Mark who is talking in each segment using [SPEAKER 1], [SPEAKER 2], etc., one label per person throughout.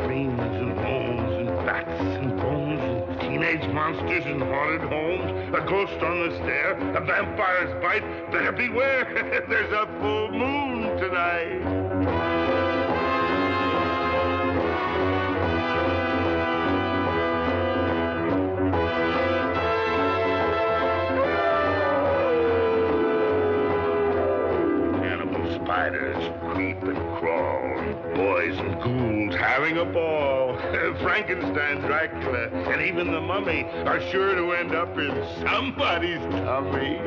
[SPEAKER 1] Dreams and bones and bats and bones and teenage monsters and haunted homes, a ghost on the stair, a vampire's bite. Better beware, there's a full moon tonight. Spiders creep and crawl, boys and ghouls having a ball. Frankenstein, Dracula, and even the mummy are sure to end up in somebody's tummy.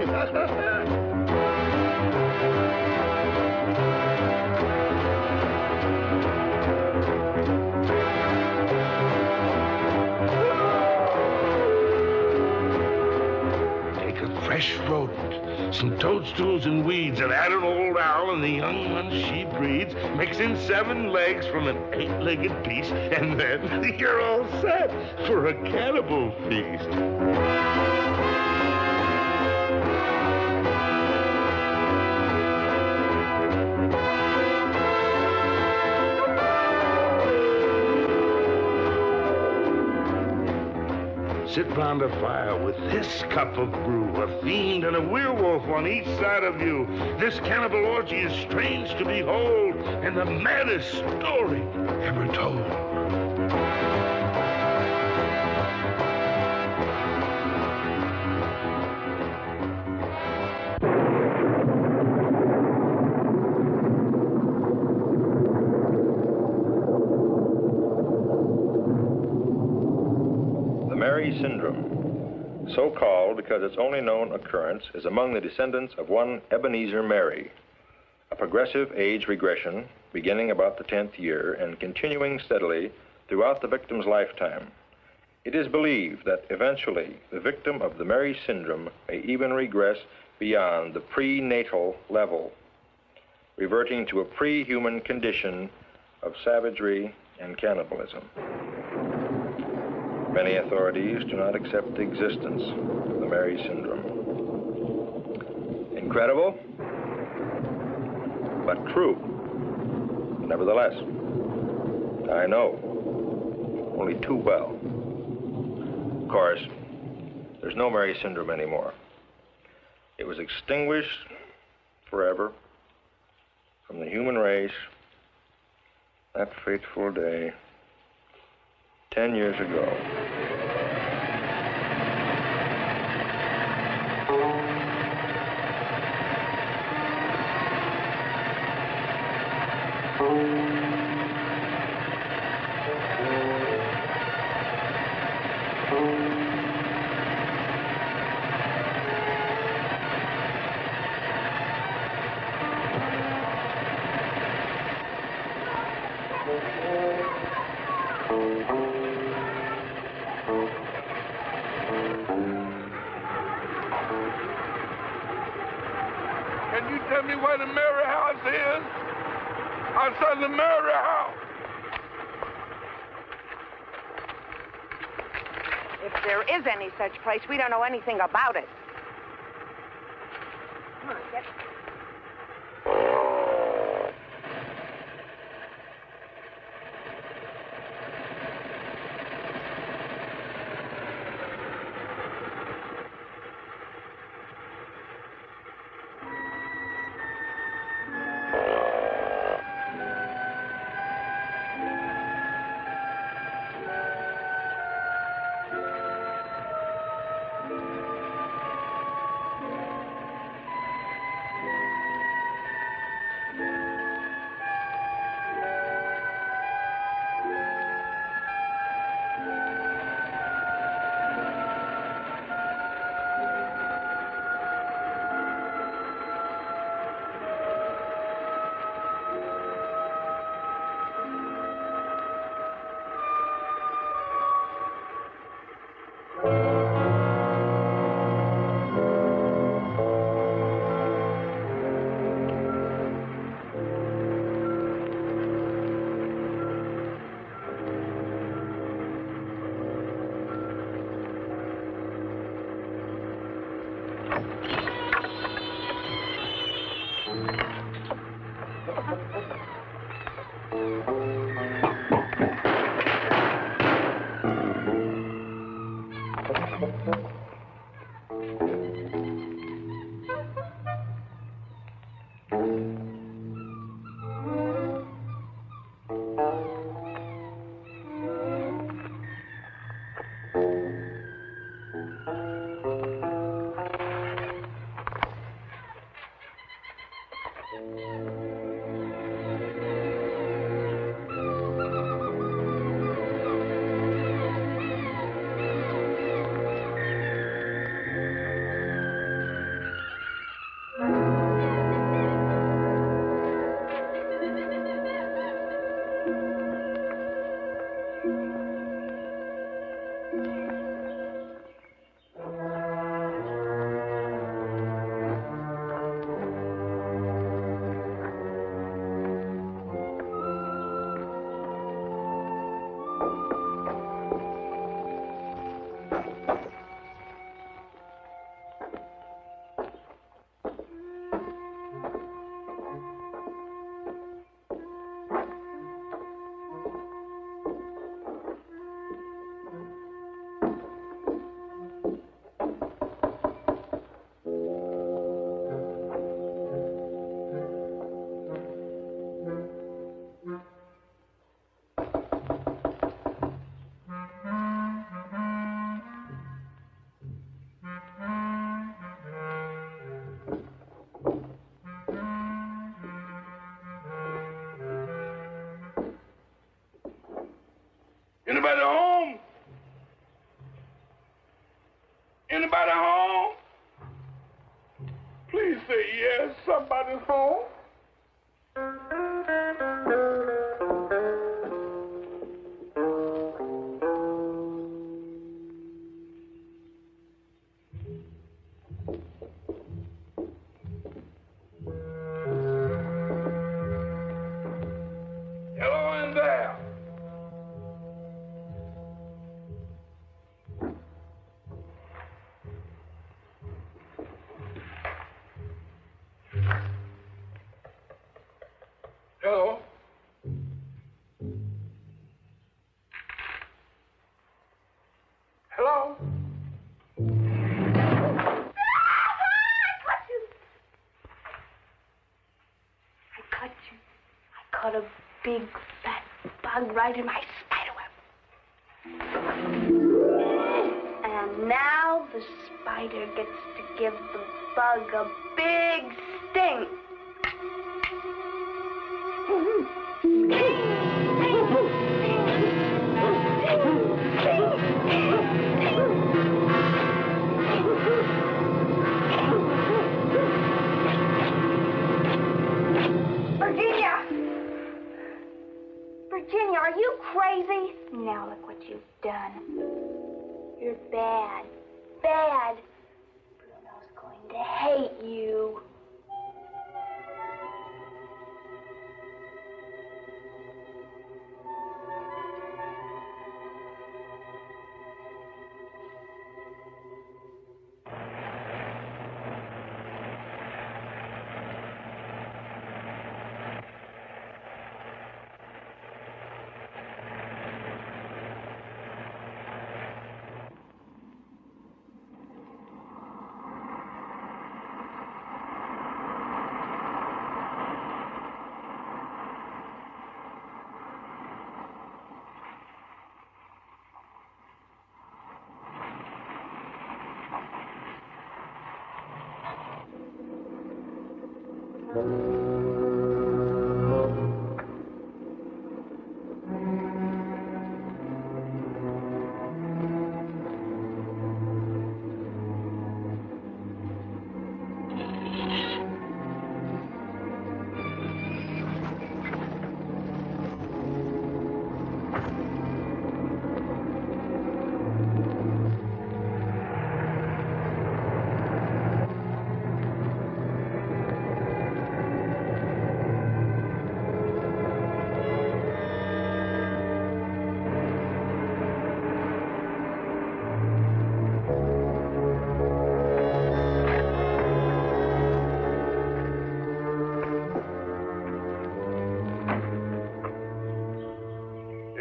[SPEAKER 1] Take a fresh rodent, some toadstools and weeds, and add an old owl and the young ones she breeds. Mix in 7 legs from an 8-legged piece, and then you're all set for a cannibal feast. Sit round a fire with this cup of brew, a fiend and a werewolf on each side of you. This cannibal orgy is strange to behold, and the maddest story ever told.
[SPEAKER 2] Syndrome, so called because its only known occurrence is among the descendants of one Ebenezer Mary, a progressive age regression beginning about the 10th year and continuing steadily throughout the victim's lifetime. It is believed that eventually the victim of the Mary syndrome may even regress beyond the prenatal level, reverting to a pre-human condition of savagery and cannibalism. Many authorities do not accept the existence of the Mary syndrome. Incredible, but true. Nevertheless, I know only too well. Of course, there's no Mary syndrome anymore. It was extinguished forever from the human race that fateful day 10 years ago.
[SPEAKER 1] Can you tell me where the Mary House is? I said the Mary House.
[SPEAKER 3] If there is any such place, we don't know anything about it. Come on, get...
[SPEAKER 1] Anybody home? Anybody home? Please say yes, somebody's home. Hello in there. Hello? Hello?
[SPEAKER 4] I caught you. I caught a big, fat bug right in my spider web. And now the spider gets to give the bug a big sting. Virginia, are you crazy? Now look what you've done. You're bad. Bad. Bruno's going to hate you.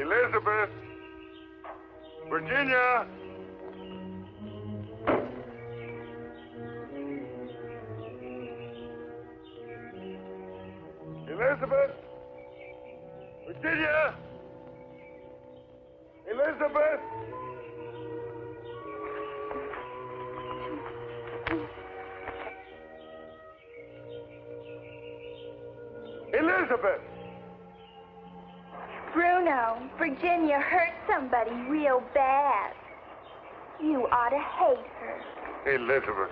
[SPEAKER 1] Elizabeth! Virginia! Elizabeth! Virginia! Elizabeth! Elizabeth!
[SPEAKER 4] Bruno, Virginia hurt somebody real bad. You ought to hate her.
[SPEAKER 1] Elizabeth,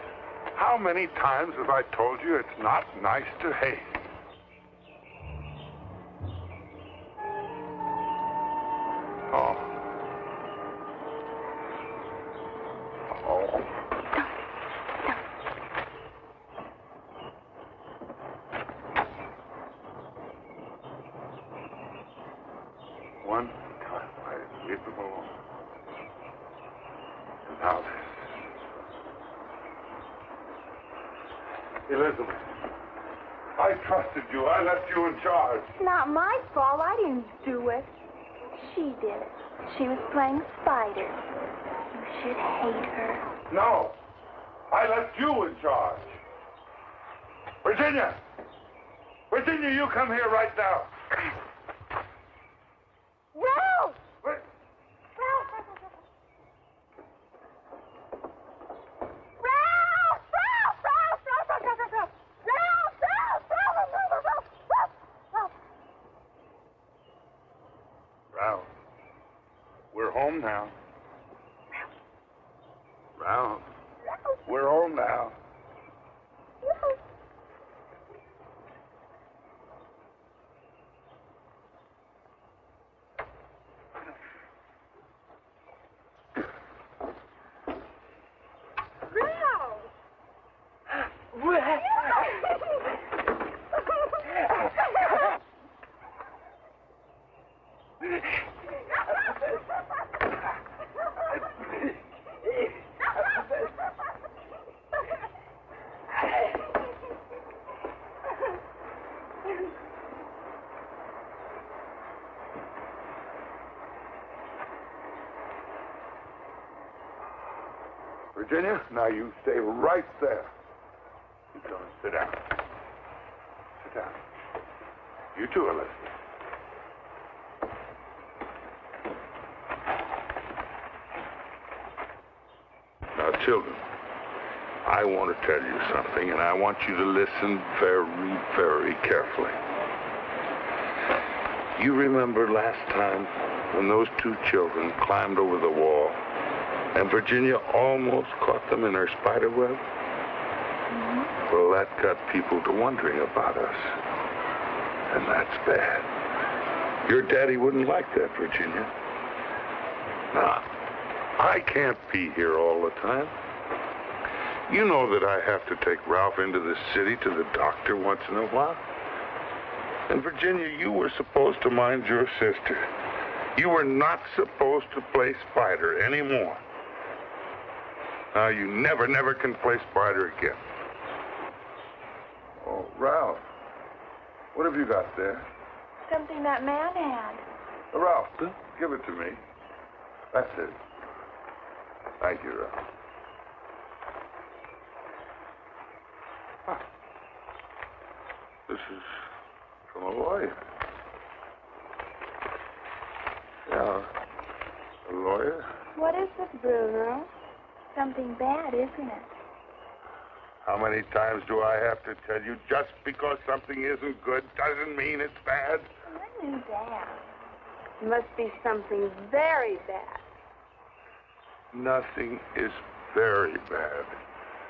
[SPEAKER 1] how many times have I told you it's not nice to hate? Oh. Oh. One time I leave them alone. And now this. Elizabeth, I trusted you. I left you in charge.
[SPEAKER 4] It's not my fault. I didn't do it. She did it. She was playing spider. You should hate her.
[SPEAKER 1] No. I left you in charge. Virginia! Virginia, you come here right now.
[SPEAKER 4] Ralph!
[SPEAKER 1] Wait. Ralph, we're home now. Ralph, we're home now. Virginia, now you stay right there. You go and sit down. Sit down. You too, Elizabeth. Now, children, I want to tell you something, and I want you to listen very, very carefully. You remember last time when those two children climbed over the wall and Virginia almost caught them in her spider web? Mm-hmm. Well, that got people to wondering about us. And that's bad. Your daddy wouldn't like that, Virginia. Now, I can't be here all the time. You know that I have to take Ralph into the city to the doctor once in a while. And Virginia, you were supposed to mind your sister. You were not supposed to play spider anymore. Now, you never can play spider again. Oh, Ralph, what have you got there?
[SPEAKER 4] Something that man had.
[SPEAKER 1] Ralph, give it to me. That's it. Thank you, Ralph. Huh. This is from a lawyer. Yeah, a lawyer?
[SPEAKER 4] What is it, Bruno? Something bad, isn't it?
[SPEAKER 1] How many times do I have to tell you, just because something isn't good doesn't mean it's bad?
[SPEAKER 4] I knew that. It must be something very bad.
[SPEAKER 1] Nothing is very bad.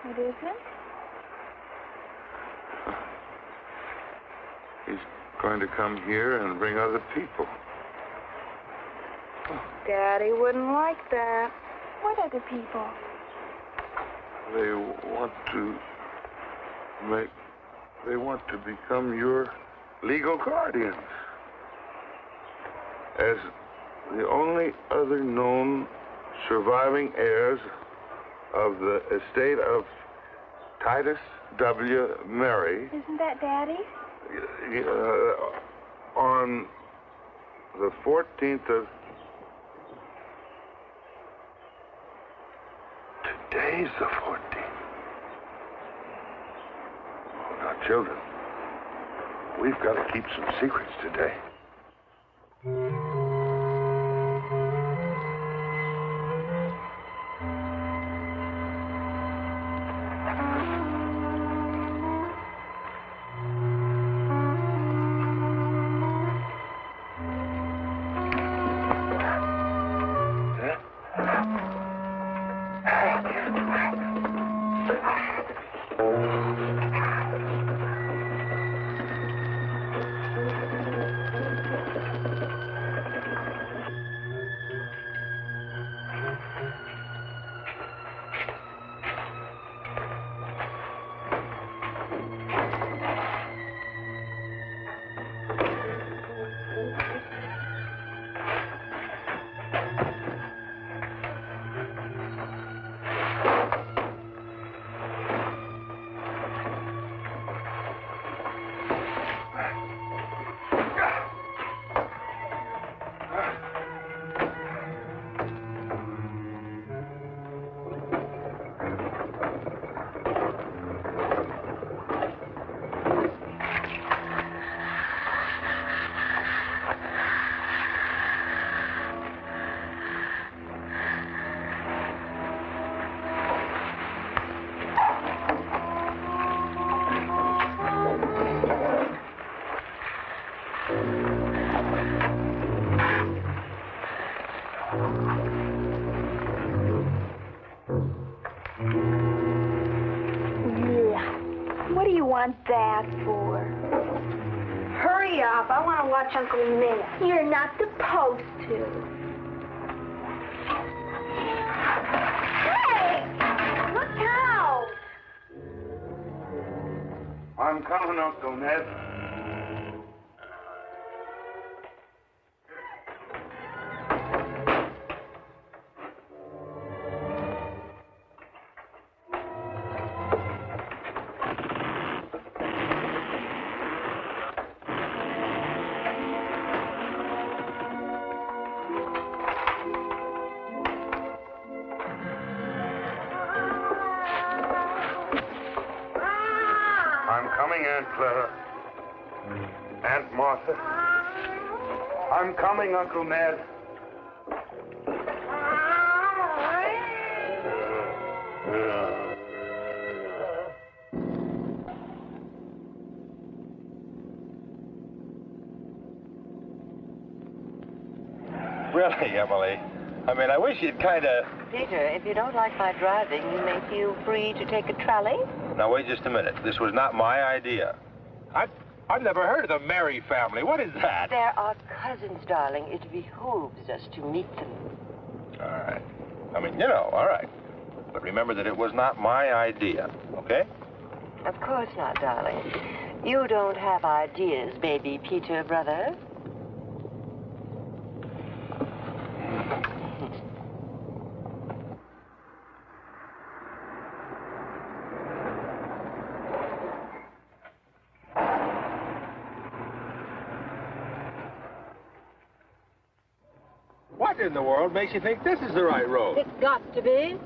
[SPEAKER 4] It isn't?
[SPEAKER 1] He's going to come here and bring other people.
[SPEAKER 4] Daddy wouldn't like that. What other people?
[SPEAKER 1] They want to become your legal guardians. As the only other known surviving heirs of the estate of Titus W. Mary.
[SPEAKER 4] Isn't that Daddy?
[SPEAKER 1] On the 14th of... Today's the 14th. Oh, now, children, we've got to keep some secrets today.
[SPEAKER 4] that for? Hurry up. I want to watch Uncle Ned. You're not supposed to. Hey! Look out!
[SPEAKER 1] I'm coming, Uncle Ned. Aunt Clara. Aunt Martha. I'm coming, Uncle Ned.
[SPEAKER 2] Really, Emily? I mean, I wish you'd kind of...
[SPEAKER 5] Peter, if you don't like my driving, you may feel free to take a trolley.
[SPEAKER 2] Now, wait just a minute. This was not my idea.
[SPEAKER 6] I've never heard of the Mary family. What is that?
[SPEAKER 5] There are cousins, darling. It behooves us to meet them.
[SPEAKER 2] All right. I mean, you know, all right. But remember that it was not my idea, okay?
[SPEAKER 5] Of course not, darling. You don't have ideas, baby Peter, brother.
[SPEAKER 6] What in the world makes you think this is the right road?
[SPEAKER 5] It's got to be.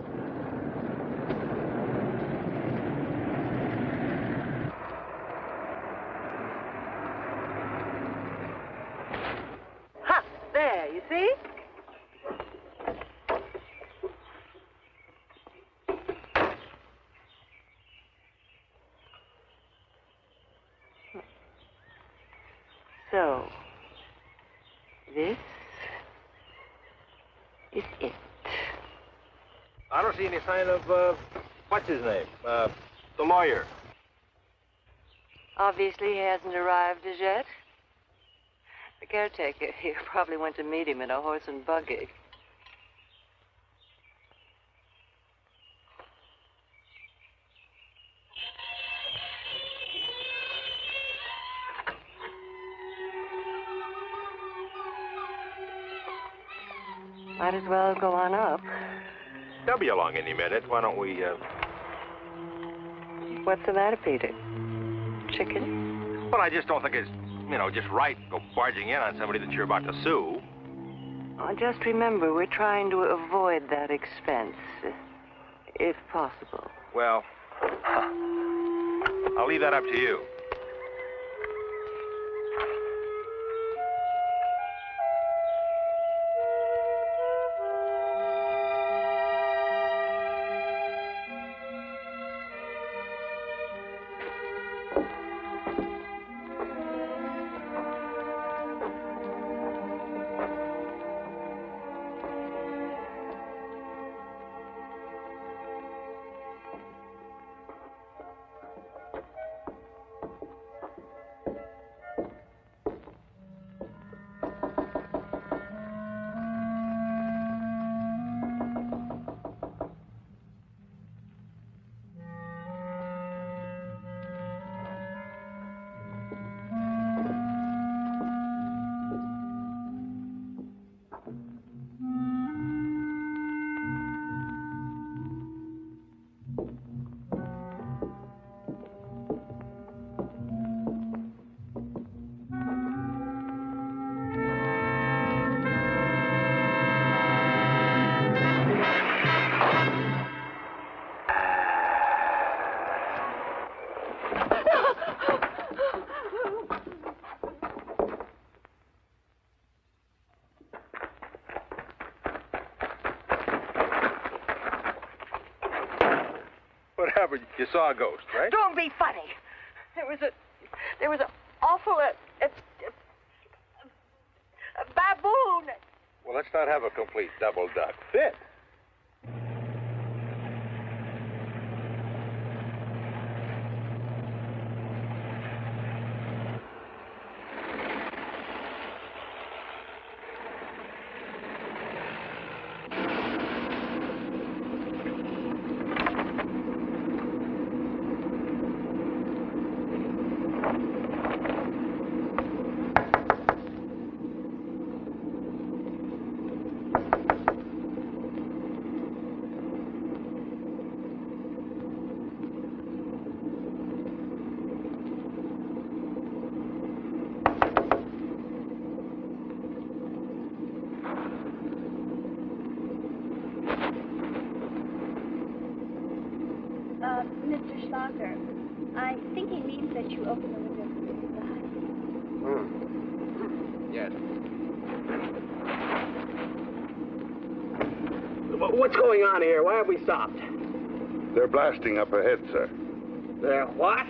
[SPEAKER 5] Ha! There, you see? So, this is it.
[SPEAKER 2] I don't see any sign of, what's his name? The lawyer.
[SPEAKER 5] Obviously, he hasn't arrived as yet. The caretaker here probably went to meet him in a horse and buggy. Might as well go on up.
[SPEAKER 2] They'll be along any minute. Why don't we,
[SPEAKER 5] What's the matter, Peter? Chicken?
[SPEAKER 2] Well, I just don't think it's, you know, just right to go barging in on somebody that you're about to sue.
[SPEAKER 5] Oh, just remember, we're trying to avoid that expense, if possible.
[SPEAKER 2] Well, I'll leave that up to you. You saw a ghost, right?
[SPEAKER 5] Don't be funny. There was an awful a baboon.
[SPEAKER 2] Well, let's not have a complete double duck fit.
[SPEAKER 4] Soccer. I think he means that you open the window from inside.
[SPEAKER 7] Yes. What's going on here? Why have we stopped?
[SPEAKER 1] They're blasting up ahead, sir.
[SPEAKER 7] They're what?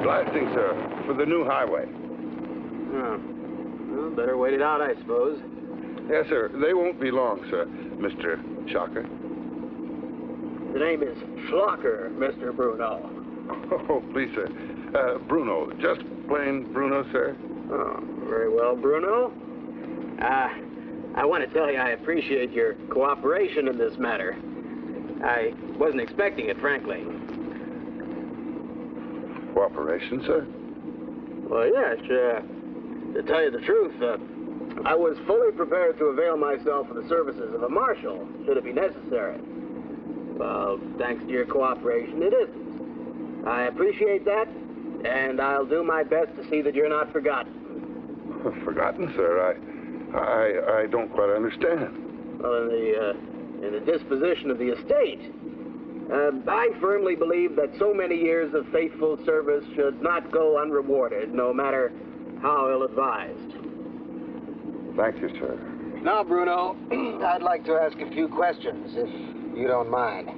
[SPEAKER 1] Blasting, sir, for the new highway.
[SPEAKER 7] Oh. Well, better wait it out, I suppose.
[SPEAKER 1] Yes, sir. They won't be long, sir, Mr. Shocker.
[SPEAKER 7] The name is Schlocker, Mr. Bruno.
[SPEAKER 1] Oh, please, sir. Bruno. Just plain Bruno, sir.
[SPEAKER 7] Oh, very well, Bruno. I want to tell you I appreciate your cooperation in this matter. I wasn't expecting it, frankly.
[SPEAKER 1] Cooperation, sir?
[SPEAKER 7] Well, yes, to tell you the truth, I was fully prepared to avail myself of the services of a marshal, should it be necessary. Well, thanks to your cooperation, it isn't. I appreciate that, and I'll do my best to see that you're not forgotten.
[SPEAKER 1] Forgotten, sir? I don't quite understand.
[SPEAKER 7] Well, in the disposition of the estate, I firmly believe that so many years of faithful service should not go unrewarded, no matter how ill-advised.
[SPEAKER 1] Thank you, sir.
[SPEAKER 7] Now, Bruno, I'd like to ask a few questions, if you don't mind.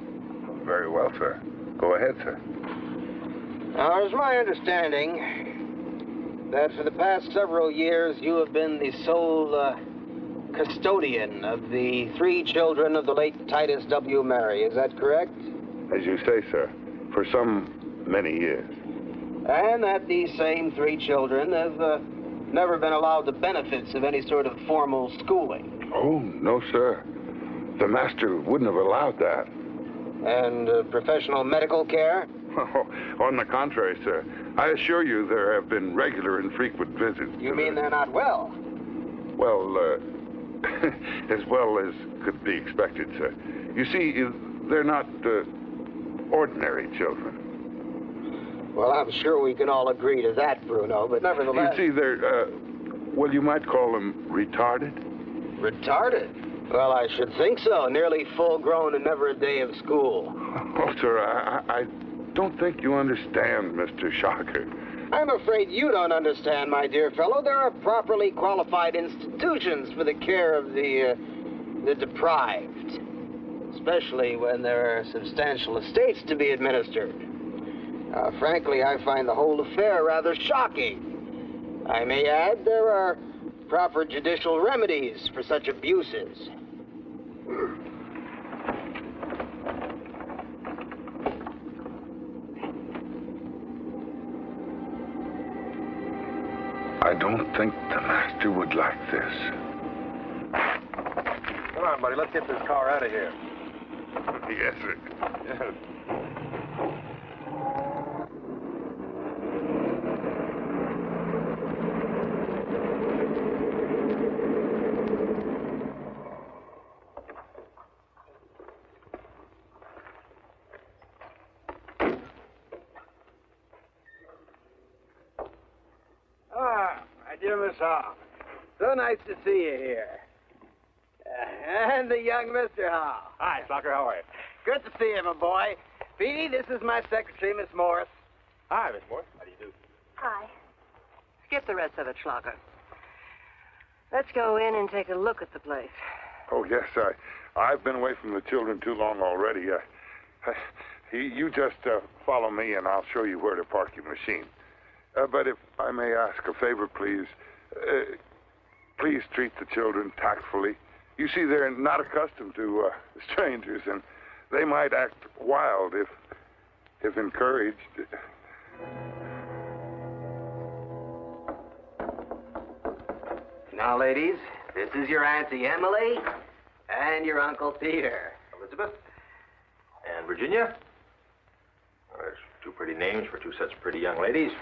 [SPEAKER 1] Very well, sir. Go ahead, sir.
[SPEAKER 7] Now, it's my understanding that for the past several years you have been the sole custodian of the 3 children of the late Titus W. Mary. Is that correct?
[SPEAKER 1] As you say, sir, for some many years.
[SPEAKER 7] And that these same 3 children have never been allowed the benefits of any sort of formal schooling.
[SPEAKER 1] Oh, no, sir. The master wouldn't have allowed that.
[SPEAKER 7] And professional medical care?
[SPEAKER 1] Oh, on the contrary, sir. I assure you there have been regular and frequent visits.
[SPEAKER 7] You mean they're not well?
[SPEAKER 1] Well, as well as could be expected, sir. You see, they're not ordinary children.
[SPEAKER 7] Well, I'm sure we can all agree to that, Bruno, but nevertheless...
[SPEAKER 1] You see, they're, well, you might call them retarded.
[SPEAKER 7] Retarded? Well, I should think so. Nearly full-grown and never a day of school.
[SPEAKER 1] Oh, sir, I don't think you understand, Mr. Shocker.
[SPEAKER 7] I'm afraid you don't understand, my dear fellow. There are properly qualified institutions for the care of the deprived, especially when there are substantial estates to be administered. Frankly, I find the whole affair rather shocking. I may add, there are proper judicial remedies for such abuses.
[SPEAKER 1] I don't think the master would like this.
[SPEAKER 2] Come on, buddy, let's get this car out of here.
[SPEAKER 1] Yes, sir.
[SPEAKER 2] Yes.
[SPEAKER 7] My dear Miss Howe, so nice to see you here. And the young Mr. Howe.
[SPEAKER 6] Hi, Soccer, how are you?
[SPEAKER 7] Good to see you, my boy. Petey, this is my secretary, Miss Morris.
[SPEAKER 6] Hi, Miss Morris. How do you do?
[SPEAKER 4] Hi.
[SPEAKER 5] Skip the rest of it, Schlocker. Let's go in and take a look at the place.
[SPEAKER 1] Oh, yes, I've been away from the children too long already. You just follow me, and I'll show you where to park your machine. But if I may ask a favor, please, please treat the children tactfully. You see, they're not accustomed to strangers, and they might act wild if encouraged.
[SPEAKER 7] Now, ladies, this is your Auntie Emily and your Uncle Peter.
[SPEAKER 2] Elizabeth? And Virginia? Well, there's 2 pretty names for 2 such pretty young ladies.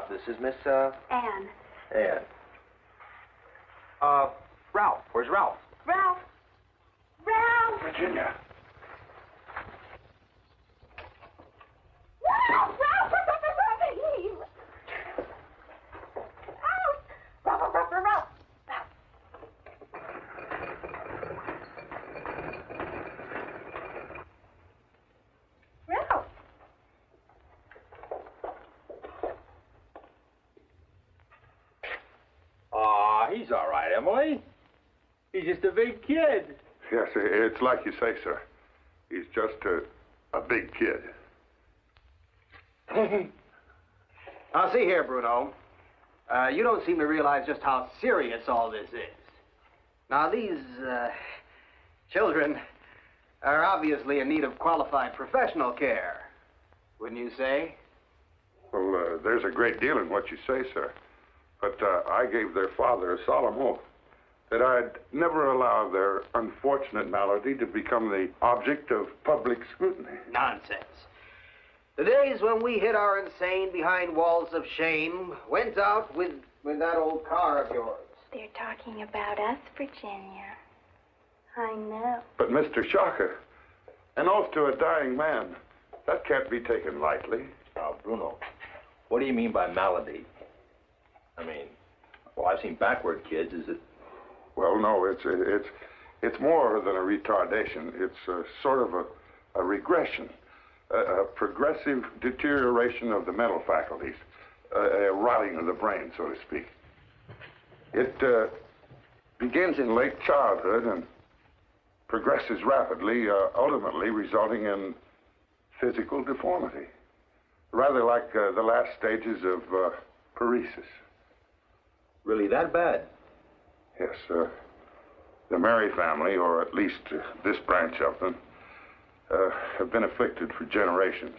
[SPEAKER 2] This is Miss,
[SPEAKER 4] Anne.
[SPEAKER 2] Anne. Ralph. Where's Ralph?
[SPEAKER 4] Ralph! Ralph!
[SPEAKER 1] Virginia.
[SPEAKER 4] Ralph! Ralph! Ralph! Ralph! Ralph!
[SPEAKER 2] he's all right, Emily. He's just a big kid.
[SPEAKER 1] Yes, it's like you say, sir. He's just a big kid.
[SPEAKER 7] Now, see here, Bruno. You don't seem to realize just how serious all this is. Now, these children are obviously in need of qualified professional care, wouldn't you say?
[SPEAKER 1] Well, there's a great deal in what you say, sir. But I gave their father a solemn oath that I'd never allow their unfortunate malady to become the object of public scrutiny.
[SPEAKER 7] Nonsense. The days when we hid our insane behind walls of shame went out with that old car of yours.
[SPEAKER 4] They're talking about us, Virginia. I know.
[SPEAKER 1] But, Mr. Shocker, an oath to a dying man, that can't be taken lightly.
[SPEAKER 2] Now, Bruno, what do you mean by malady? I mean, well, I've seen backward kids. Is it?
[SPEAKER 1] Well, no, it's more than a retardation. It's sort of a regression, a progressive deterioration of the mental faculties, a rotting of the brain, so to speak. It begins in late childhood and progresses rapidly, ultimately resulting in physical deformity, rather like the last stages of paresis.
[SPEAKER 2] Really that bad?
[SPEAKER 1] Yes, the Mary family, or at least this branch of them, have been afflicted for generations.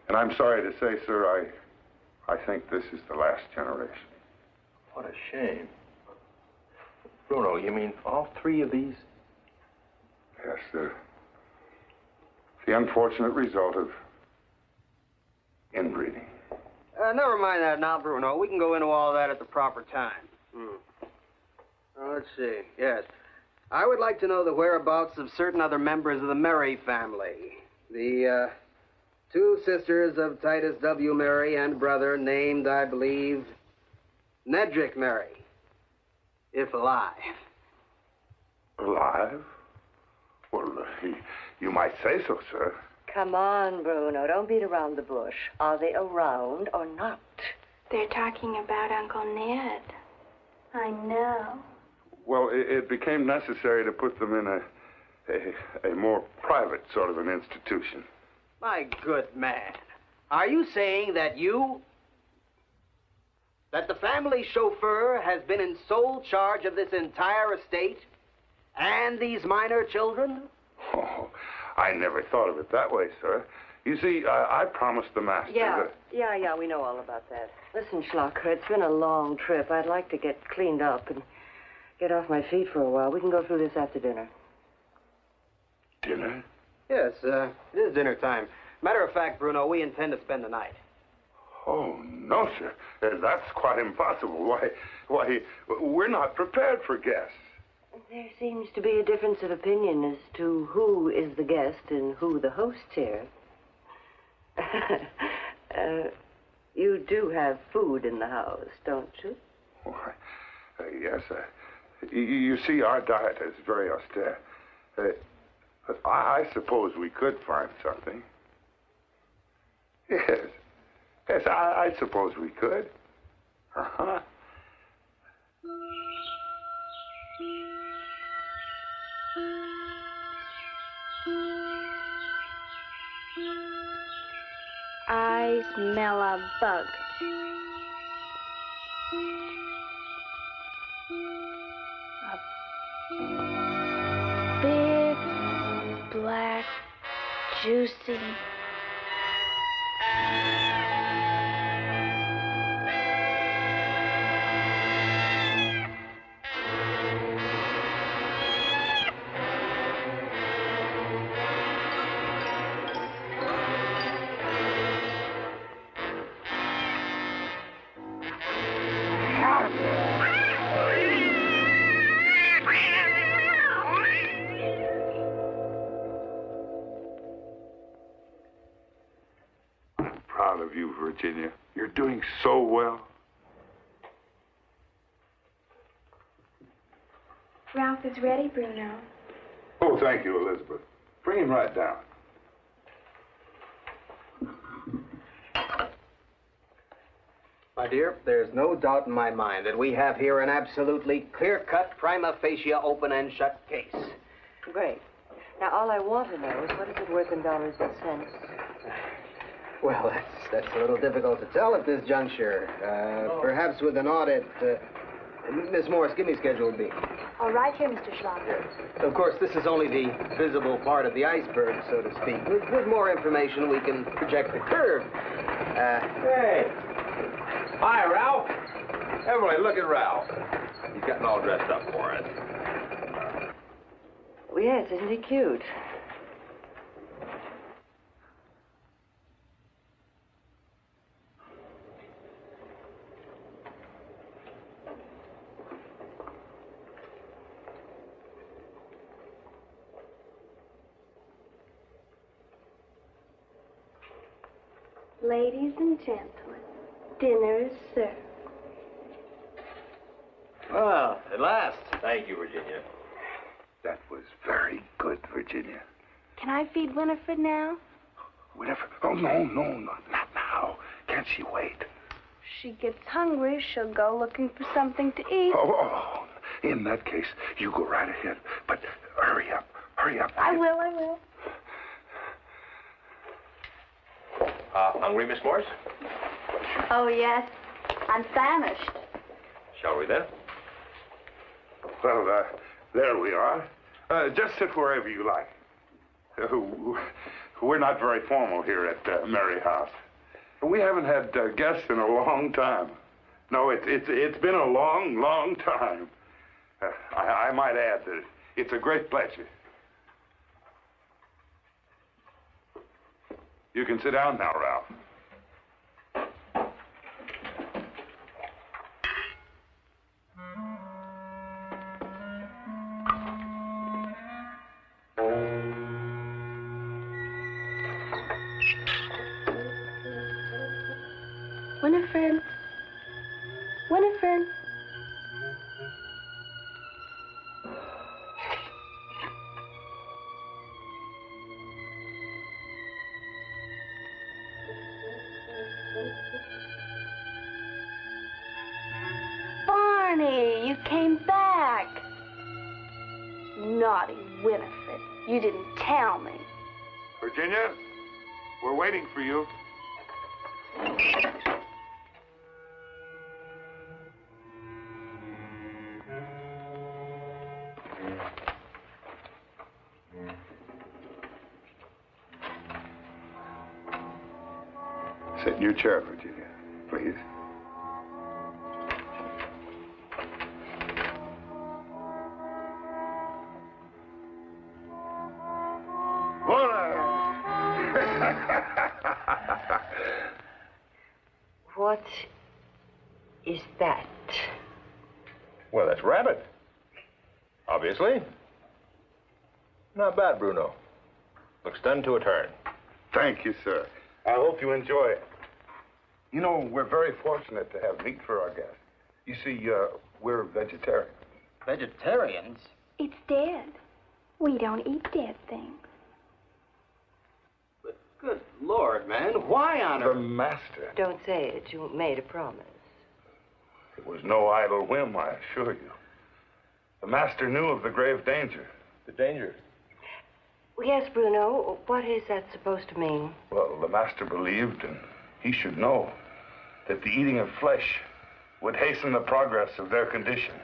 [SPEAKER 1] And I'm sorry to say, sir, I think this is the last generation.
[SPEAKER 2] What a shame. Bruno, you mean all three of these?
[SPEAKER 1] Yes, the unfortunate result of inbreeding.
[SPEAKER 7] Never mind that now, Bruno. We can go into all that at the proper time. Let's see. Yes. I would like to know the whereabouts of certain other members of the Mary family. The two sisters of Titus W. Mary and brother named, I believe, Nedrick Mary, if alive.
[SPEAKER 1] Alive? Well, you might say so, sir.
[SPEAKER 5] Come on, Bruno. Don't beat around the bush. Are they around or not?
[SPEAKER 4] They're talking about Uncle Ned. I know.
[SPEAKER 1] Well, it became necessary to put them in a more private sort of an institution.
[SPEAKER 7] My good man, are you saying that the family chauffeur has been in sole charge of this entire estate and these minor children?
[SPEAKER 1] Oh, I never thought of it that way, sir. You see, I promised the master that...
[SPEAKER 5] Yeah, we know all about that. Listen, Schlocker, it's been a long trip. I'd like to get cleaned up and get off my feet for a while. We can go through this after dinner.
[SPEAKER 1] Dinner?
[SPEAKER 7] Yes, it is dinner time. Matter of fact, Bruno, we intend to spend the night.
[SPEAKER 1] Oh, no, sir. That's quite impossible. Why, we're not prepared for guests.
[SPEAKER 5] There seems to be a difference of opinion as to who is the guest and who the host here. You do have food in the house, don't you?
[SPEAKER 1] Why, yes. You see, our diet is very austere. But I suppose we could find something. Yes. Yes, I suppose we could. Uh-huh.
[SPEAKER 4] I smell a bug. A big, black, juicy.
[SPEAKER 1] Of you, Virginia. You're doing so well.
[SPEAKER 4] Ralph is ready, Bruno.
[SPEAKER 1] Oh, thank you, Elizabeth. Bring him right down.
[SPEAKER 7] My dear, there's no doubt in my mind that we have here an absolutely clear-cut, prima facie, open and shut case.
[SPEAKER 5] Great. Now, all I want to know is what is it worth in dollars and cents?
[SPEAKER 7] Well, that's a little difficult to tell at this juncture. Perhaps with an audit. Miss Morris, give me Schedule B.
[SPEAKER 4] All right here, Mr. Schlock.
[SPEAKER 7] Yes. Of course, this is only the visible part of the iceberg, so to speak. With more information, we can project the curve.
[SPEAKER 2] Hey! Hi, Ralph. Emily, look at Ralph. He's getting all dressed up for us.
[SPEAKER 5] Well, yes, isn't he cute?
[SPEAKER 4] Ladies and gentlemen, dinner is served.
[SPEAKER 7] Well, at last.
[SPEAKER 2] Thank you, Virginia.
[SPEAKER 1] That was very good, Virginia.
[SPEAKER 4] Can I feed Winifred now?
[SPEAKER 1] Winifred? Oh, no, not now. Can't she wait?
[SPEAKER 4] She gets hungry, she'll go looking for something to eat.
[SPEAKER 1] Oh, in that case, you go right ahead. But hurry up.
[SPEAKER 4] I will.
[SPEAKER 2] Hungry, Miss Morris?
[SPEAKER 4] Oh, yes. I'm famished.
[SPEAKER 2] Shall we then?
[SPEAKER 1] Well, there we are. Just sit wherever you like. We're not very formal here at Mary House. We haven't had guests in a long time. No, it's been a long time. I might add that it's a great pleasure. You can sit down now, Ralph.
[SPEAKER 4] Winifred. Barney, you came back. Naughty Winifred. You didn't tell me.
[SPEAKER 1] Virginia, we're waiting for you. Sit in your chair, Virginia, please.
[SPEAKER 5] What is that?
[SPEAKER 2] Well, that's rabbit. Obviously. Not bad, Bruno. Looks done to a turn.
[SPEAKER 1] Thank you, sir. I hope you enjoy it. You know, we're very fortunate to have meat for our guests. You see, we're vegetarians.
[SPEAKER 7] Vegetarians?
[SPEAKER 4] It's dead. We don't eat dead things.
[SPEAKER 7] But good Lord, man, why on
[SPEAKER 1] The
[SPEAKER 7] earth?
[SPEAKER 1] master.
[SPEAKER 5] Don't say it. You made a promise.
[SPEAKER 1] It was no idle whim, I assure you. The master knew of the grave danger.
[SPEAKER 2] The danger.
[SPEAKER 5] Yes, Bruno. What is that supposed to mean?
[SPEAKER 1] Well, the master believed, and he should know, that the eating of flesh would hasten the progress of their condition.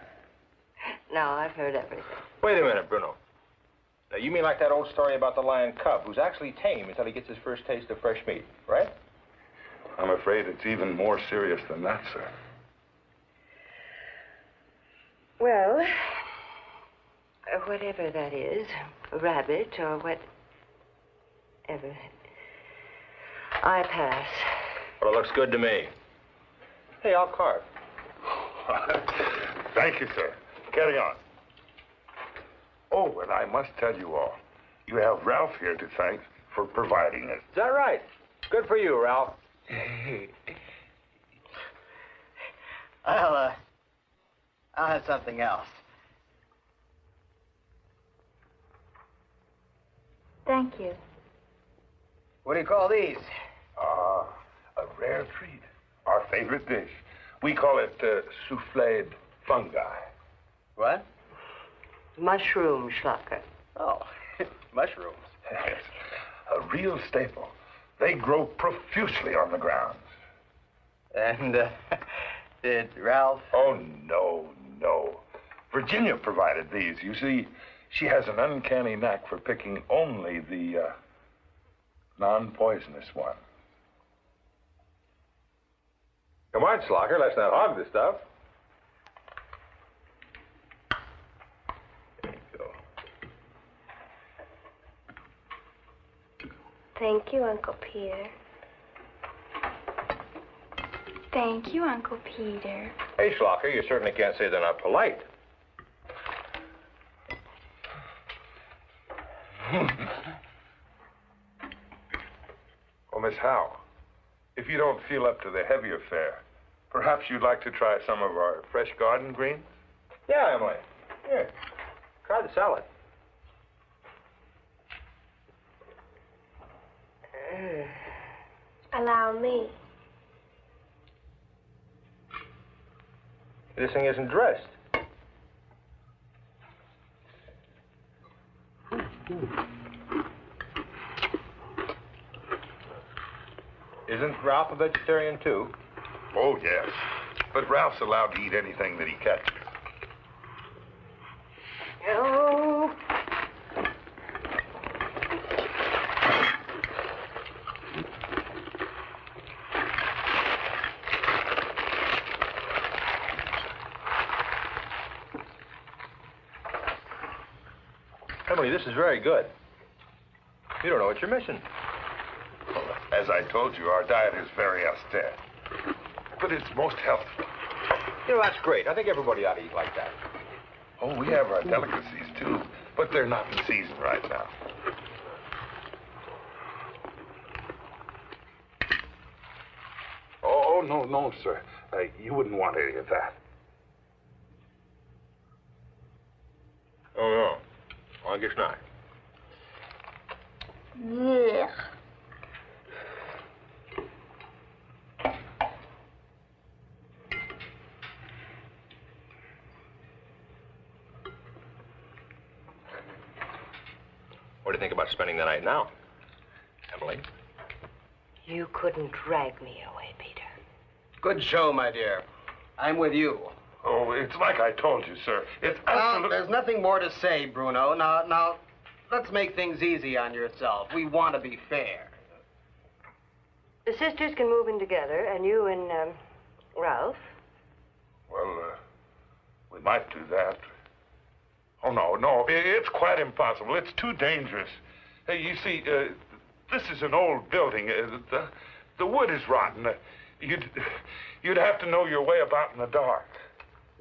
[SPEAKER 5] Now, I've heard everything.
[SPEAKER 2] Wait a minute, Bruno. Now, you mean like that old story about the lion cub who's actually tame until he gets his first taste of fresh meat, right?
[SPEAKER 1] I'm afraid it's even more serious than that, sir.
[SPEAKER 5] Well, whatever that is, a rabbit or whatever, I pass.
[SPEAKER 2] Well, it looks good to me. Hey, I'll carve.
[SPEAKER 1] Thank you, sir. Carry on. Oh, and I must tell you all, you have Ralph here to thank for providing it.
[SPEAKER 2] Is that right? Good for you, Ralph.
[SPEAKER 7] I'll have something else.
[SPEAKER 4] Thank you.
[SPEAKER 7] What do you call these?
[SPEAKER 1] A rare treat. Our favorite dish. We call it souffled fungi.
[SPEAKER 7] What?
[SPEAKER 5] Mushroom, Schlocker.
[SPEAKER 7] Oh, mushrooms.
[SPEAKER 1] Yes, a real staple. They grow profusely on the grounds.
[SPEAKER 7] And did Ralph?
[SPEAKER 1] Oh, no, no. Virginia provided these. You see, she has an uncanny knack for picking only the non-poisonous one.
[SPEAKER 2] Come on, Schlocker, let's not hog the stuff. There you go.
[SPEAKER 4] Thank you, Uncle Peter. Thank you, Uncle Peter.
[SPEAKER 2] Hey, Schlocker, you certainly can't say they're not polite.
[SPEAKER 1] Well, Miss Howe, if you don't feel up to the heavier fare, perhaps you'd like to try some of our fresh garden greens?
[SPEAKER 2] Yeah, Emily. Here, try the salad.
[SPEAKER 4] Allow me.
[SPEAKER 2] This thing isn't dressed. Isn't Ralph a vegetarian, too?
[SPEAKER 1] Oh, yes. But Ralph's allowed to eat anything that he catches.
[SPEAKER 5] Oh.
[SPEAKER 2] Emily, this is very good. You don't know what you're missing.
[SPEAKER 1] As I told you, our diet is very austere. But it's most healthful.
[SPEAKER 2] You know, that's great. I think everybody ought to eat like that.
[SPEAKER 1] Oh, we have our delicacies, too. But they're not in season right now. Oh, no, sir. You wouldn't want any of that.
[SPEAKER 2] Oh, no. Well, I guess not.
[SPEAKER 4] Yeah.
[SPEAKER 2] What do you think about spending the night now, Emily?
[SPEAKER 5] You couldn't drag me away, Peter.
[SPEAKER 7] Good show, my dear. I'm with you.
[SPEAKER 1] Oh, it's like I told you, sir. It's absolutely...
[SPEAKER 7] There's nothing more to say, Bruno. Now, let's make things easy on yourself. We want to be fair.
[SPEAKER 5] The sisters can move in together, and you and Ralph.
[SPEAKER 1] Well, we might do that. Oh, no, it's quite impossible. It's too dangerous. Hey, you see, this is an old building. The wood is rotten. You'd have to know your way about in the dark.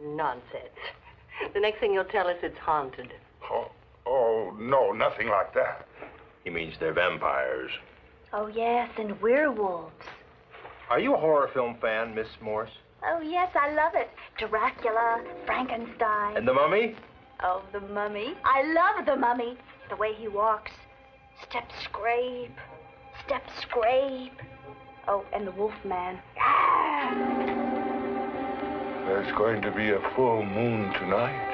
[SPEAKER 5] Nonsense. The next thing you'll tell us it's haunted.
[SPEAKER 1] Oh, no, nothing like that.
[SPEAKER 2] He means they're vampires.
[SPEAKER 4] Oh, yes, and werewolves.
[SPEAKER 2] Are you a horror film fan, Miss Morse?
[SPEAKER 4] Oh, yes, I love it. Dracula, Frankenstein.
[SPEAKER 2] And The Mummy?
[SPEAKER 4] Oh, the Mummy. I love the Mummy. The way he walks. Step scrape. Step scrape. Oh, and the Wolfman.
[SPEAKER 1] There's going to be a full moon tonight.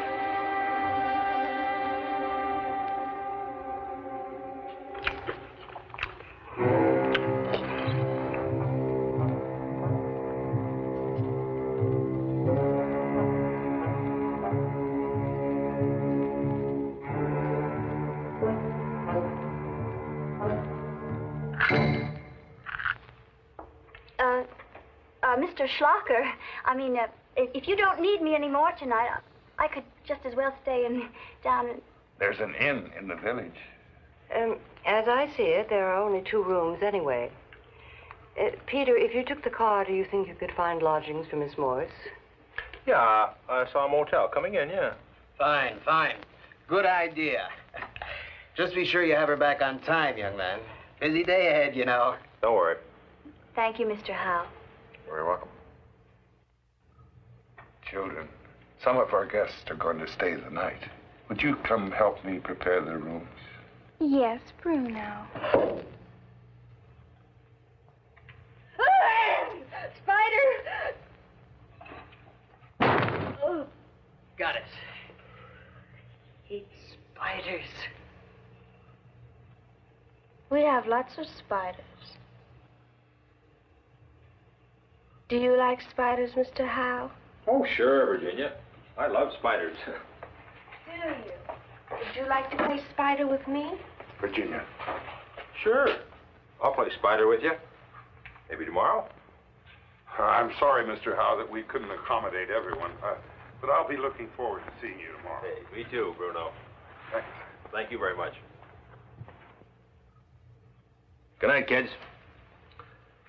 [SPEAKER 4] Mr. Schlocker, I mean, if you don't need me anymore tonight, I could just as well stay down in...
[SPEAKER 1] There's an inn in the village.
[SPEAKER 5] As I see it, there are only 2 rooms anyway. Peter, if you took the car, do you think you could find lodgings for Miss Morse?
[SPEAKER 2] Yeah, I saw a motel coming in, yeah.
[SPEAKER 7] Fine. Good idea. Just be sure you have her back on time, young man. Busy day ahead, you know.
[SPEAKER 2] Don't worry.
[SPEAKER 4] Thank you, Mr. Howe.
[SPEAKER 2] You're welcome.
[SPEAKER 1] Children, some of our guests are going to stay the night. Would you come help me prepare the rooms?
[SPEAKER 4] Yes, Bruno.
[SPEAKER 5] Spider!
[SPEAKER 4] have lots of spiders. Do you like spiders, Mr. Howe?
[SPEAKER 2] Oh, sure, Virginia. I love spiders.
[SPEAKER 4] Do you? Would you like to play spider with me?
[SPEAKER 1] Virginia.
[SPEAKER 2] Sure. I'll play spider with you. Maybe tomorrow.
[SPEAKER 1] I'm sorry, Mr. Howe, that we couldn't accommodate everyone, but I'll be looking forward to seeing you tomorrow.
[SPEAKER 2] Hey, me too, Bruno.
[SPEAKER 1] Thanks.
[SPEAKER 2] Thank you very much. Good night, kids.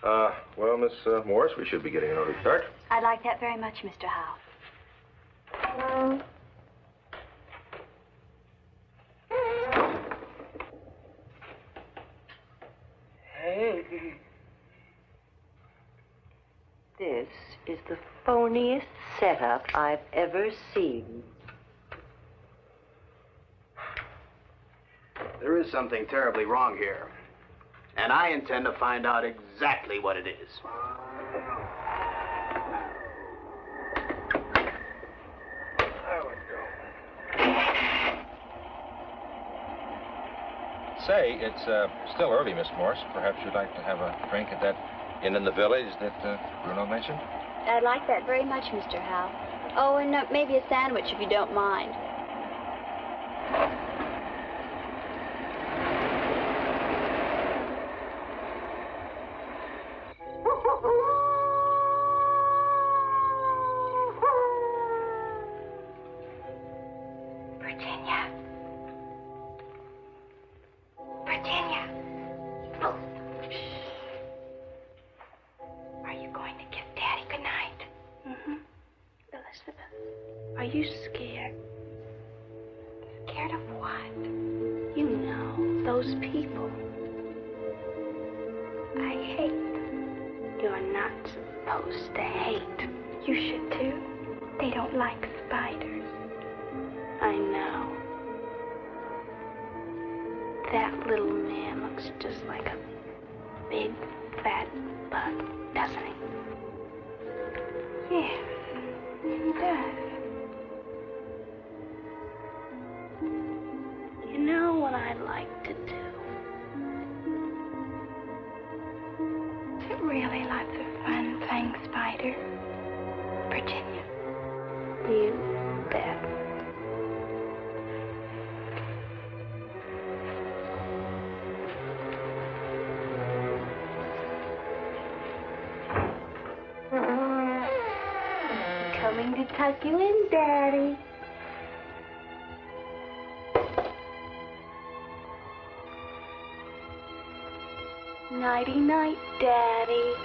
[SPEAKER 2] Well, Miss Morris, we should be getting an early start.
[SPEAKER 8] I'd like that very much, Mr. Howe.
[SPEAKER 5] Hey. This is the phoniest setup I've ever seen.
[SPEAKER 7] There is something terribly wrong here. And I intend to find out exactly what it is.
[SPEAKER 2] Say, it's still early, Miss Morris. Perhaps you'd like to have a drink at that inn in the village that Bruno mentioned?
[SPEAKER 8] I'd like that very much, Mr. Howe. Oh, and maybe a sandwich if you don't mind.
[SPEAKER 4] Are you scared? Scared of what? You know, those people. I hate. You're not supposed to hate. You should too. They don't like spiders. I know. That little man looks just like a big, fat bug, doesn't he? Yes, he does. You know what I'd like to do? Is it really lots of fun playing spider? Virginia? You bet. Coming to tuck you in, Daddy. Nighty-night, Daddy.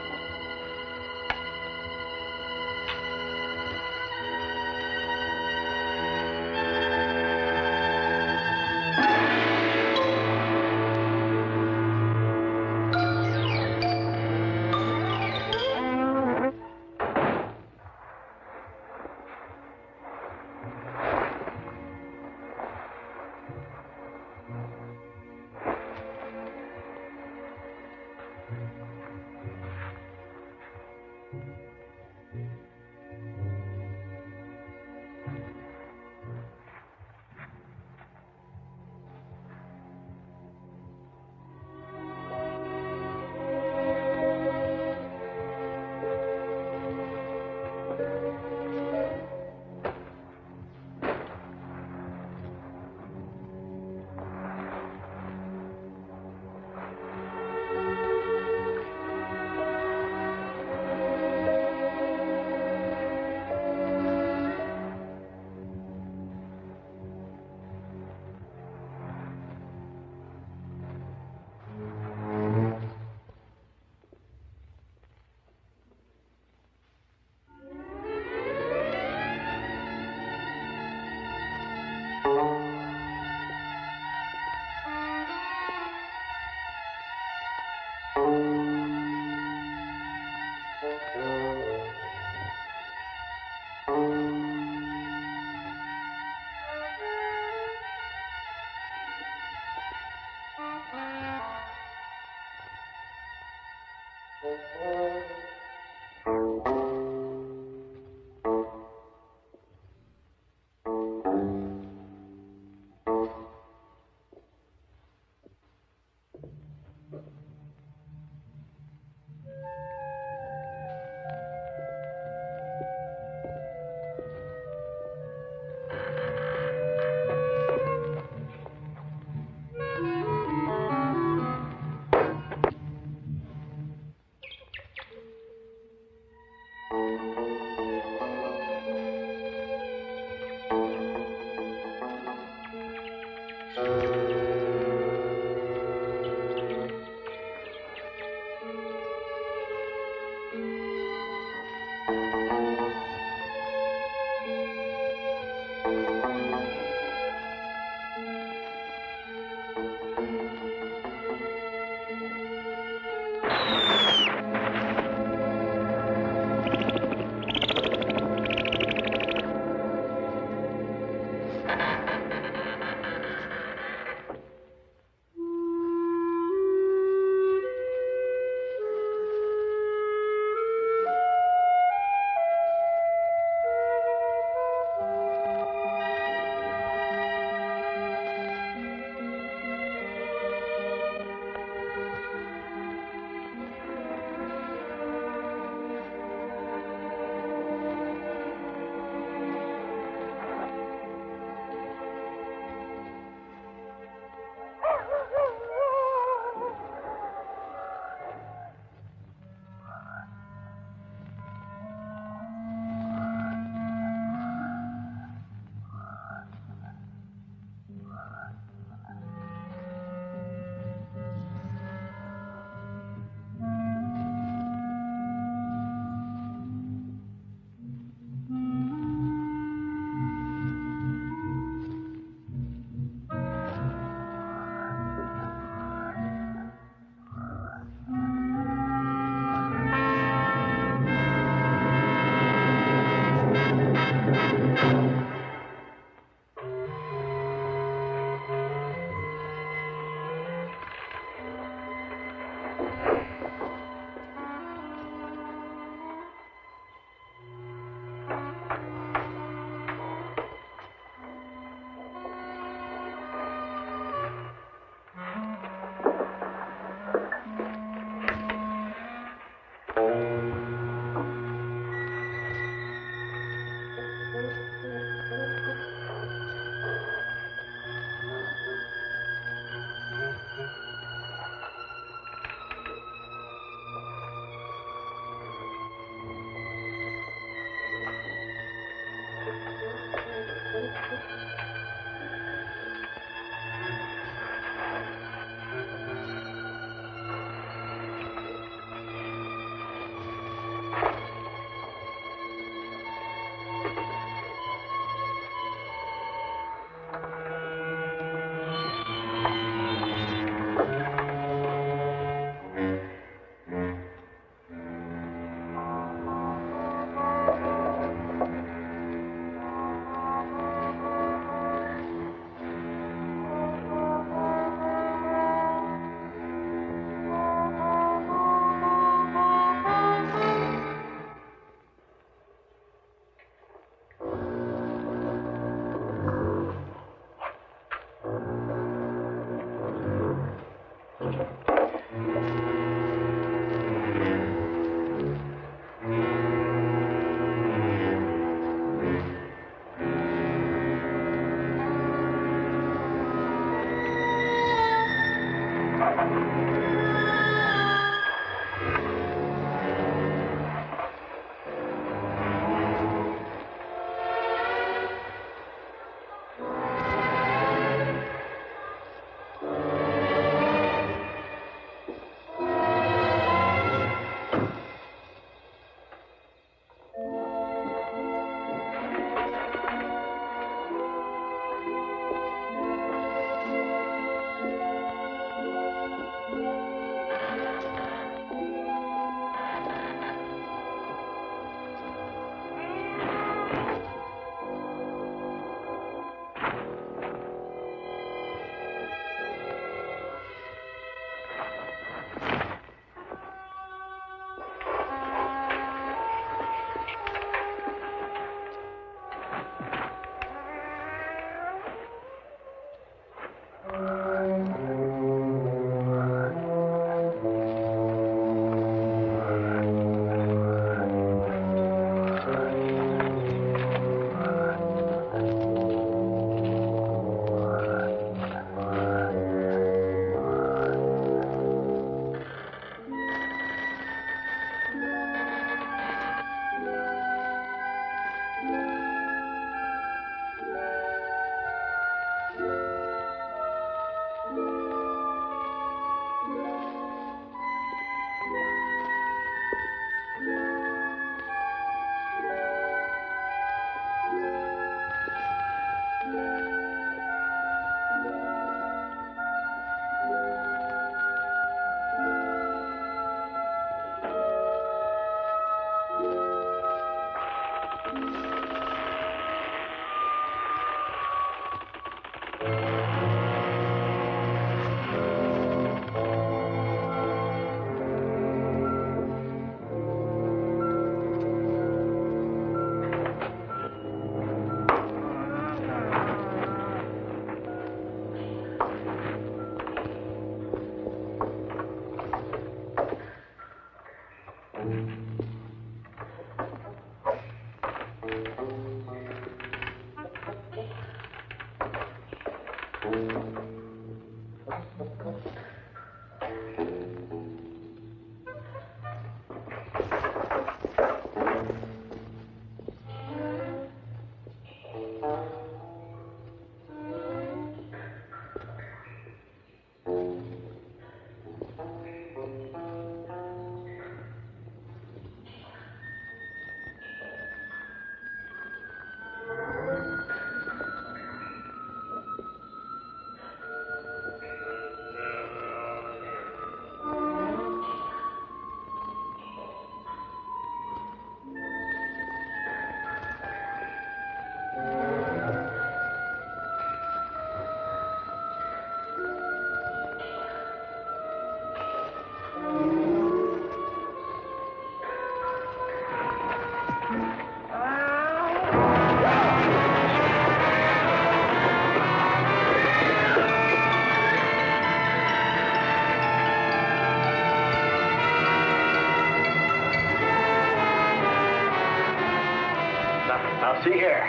[SPEAKER 7] Now, see here.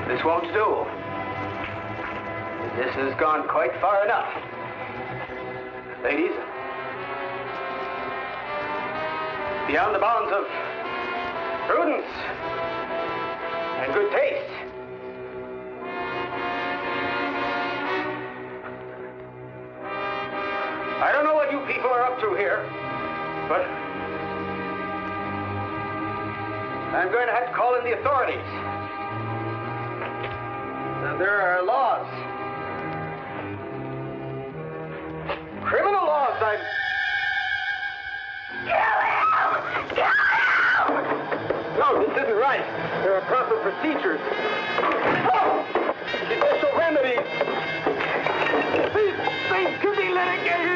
[SPEAKER 7] This won't do. This has gone quite far enough. Ladies, beyond the bounds of prudence and good taste, I don't know what you people are up to here, but I'm going to have to call in the authorities. Now, there are laws. Criminal laws, No, this isn't right. There are proper procedures. Oh! Judicial remedies. These things can be litigated.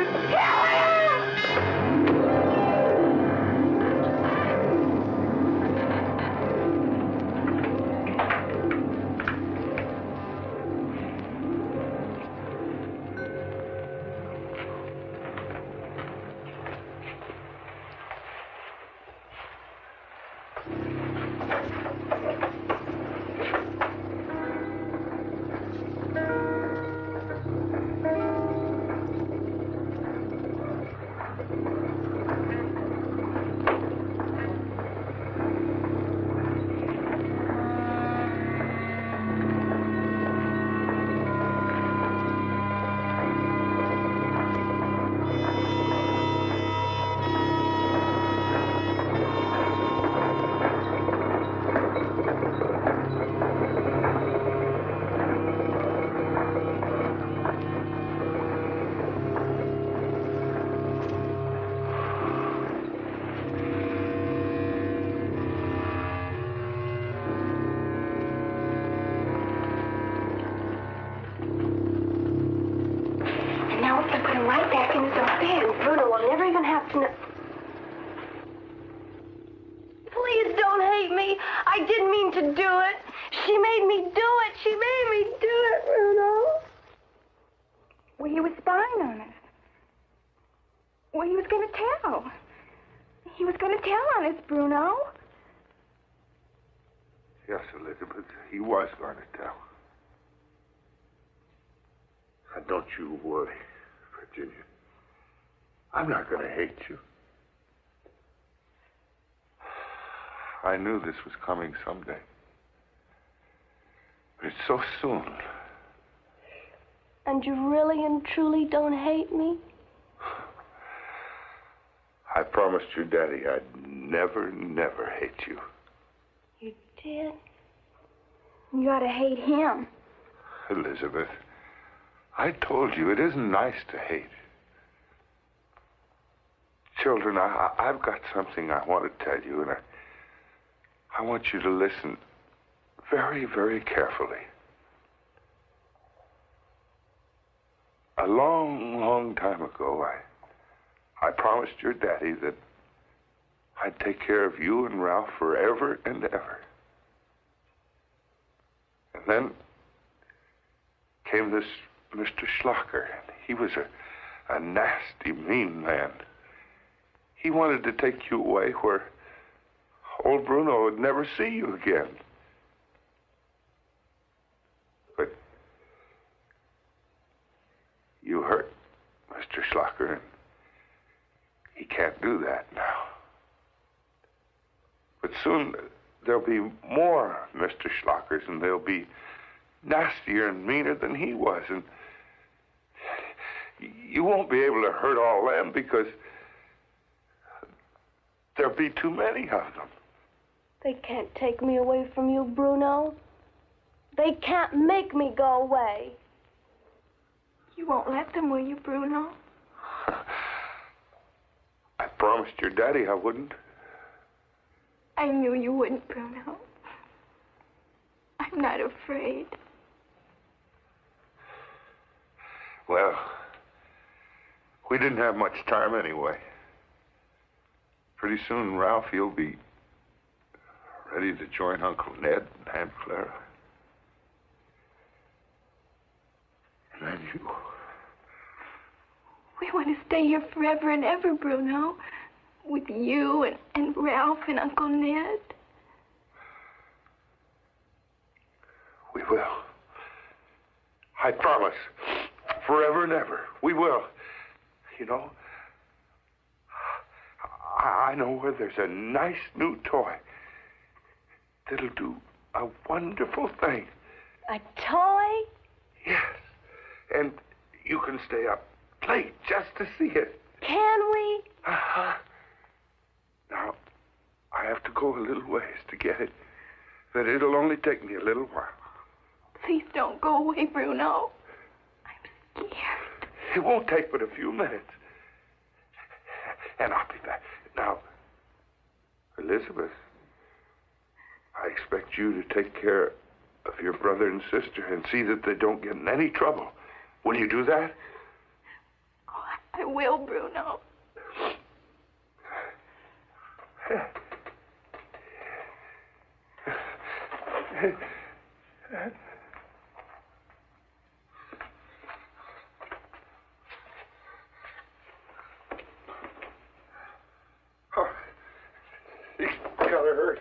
[SPEAKER 1] Yes, Elizabeth, he was going to tell. And don't you worry, Virginia. I'm not going to hate you. I knew this was coming someday. But it's so soon.
[SPEAKER 4] And you really and truly don't hate me?
[SPEAKER 1] I promised your daddy I'd never, never hate you.
[SPEAKER 4] You did? You ought to hate him.
[SPEAKER 1] Elizabeth, I told you it isn't nice to hate. Children, I've got something I want to tell you, and I want you to listen very, very carefully. A long, long time ago, I promised your daddy that I'd take care of you and Ralph forever and ever. And then came this Mr. Schlocker. He was a nasty, mean man. He wanted to take you away where old Bruno would never see you again. But you hurt Mr. Schlocker, and he can't do that now. But soon there'll be more Mr. Schlockers, and they'll be nastier and meaner than he was, and you won't be able to hurt all them because there'll be too many of them.
[SPEAKER 4] They can't take me away from you, Bruno. They can't make me go away. You won't let them, will you, Bruno?
[SPEAKER 1] I promised your daddy I wouldn't.
[SPEAKER 4] I knew you wouldn't, Bruno. I'm not afraid.
[SPEAKER 1] Well, we didn't have much time anyway. Pretty soon, Ralph, he'll be ready to join Uncle Ned and Aunt Clara. And then you.
[SPEAKER 4] We want to stay here forever and ever, Bruno. With you and Ralph and Uncle Ned.
[SPEAKER 1] We will. I promise. Forever and ever. We will. You know, I know where there's a nice new toy that'll do a wonderful thing.
[SPEAKER 4] A toy?
[SPEAKER 1] Yes. And you can stay up late just to see it.
[SPEAKER 4] Can we?
[SPEAKER 1] Uh-huh. Now, I have to go a little ways to get it, but it'll only take me a little while.
[SPEAKER 4] Please don't go away, Bruno. I'm scared.
[SPEAKER 1] It won't take but a few minutes. And I'll be back. Now, Elizabeth, I expect you to take care of your brother and sister and see that they don't get in any trouble. Will you do that?
[SPEAKER 4] Oh, I will, Bruno.
[SPEAKER 1] Oh, you gotta hurry.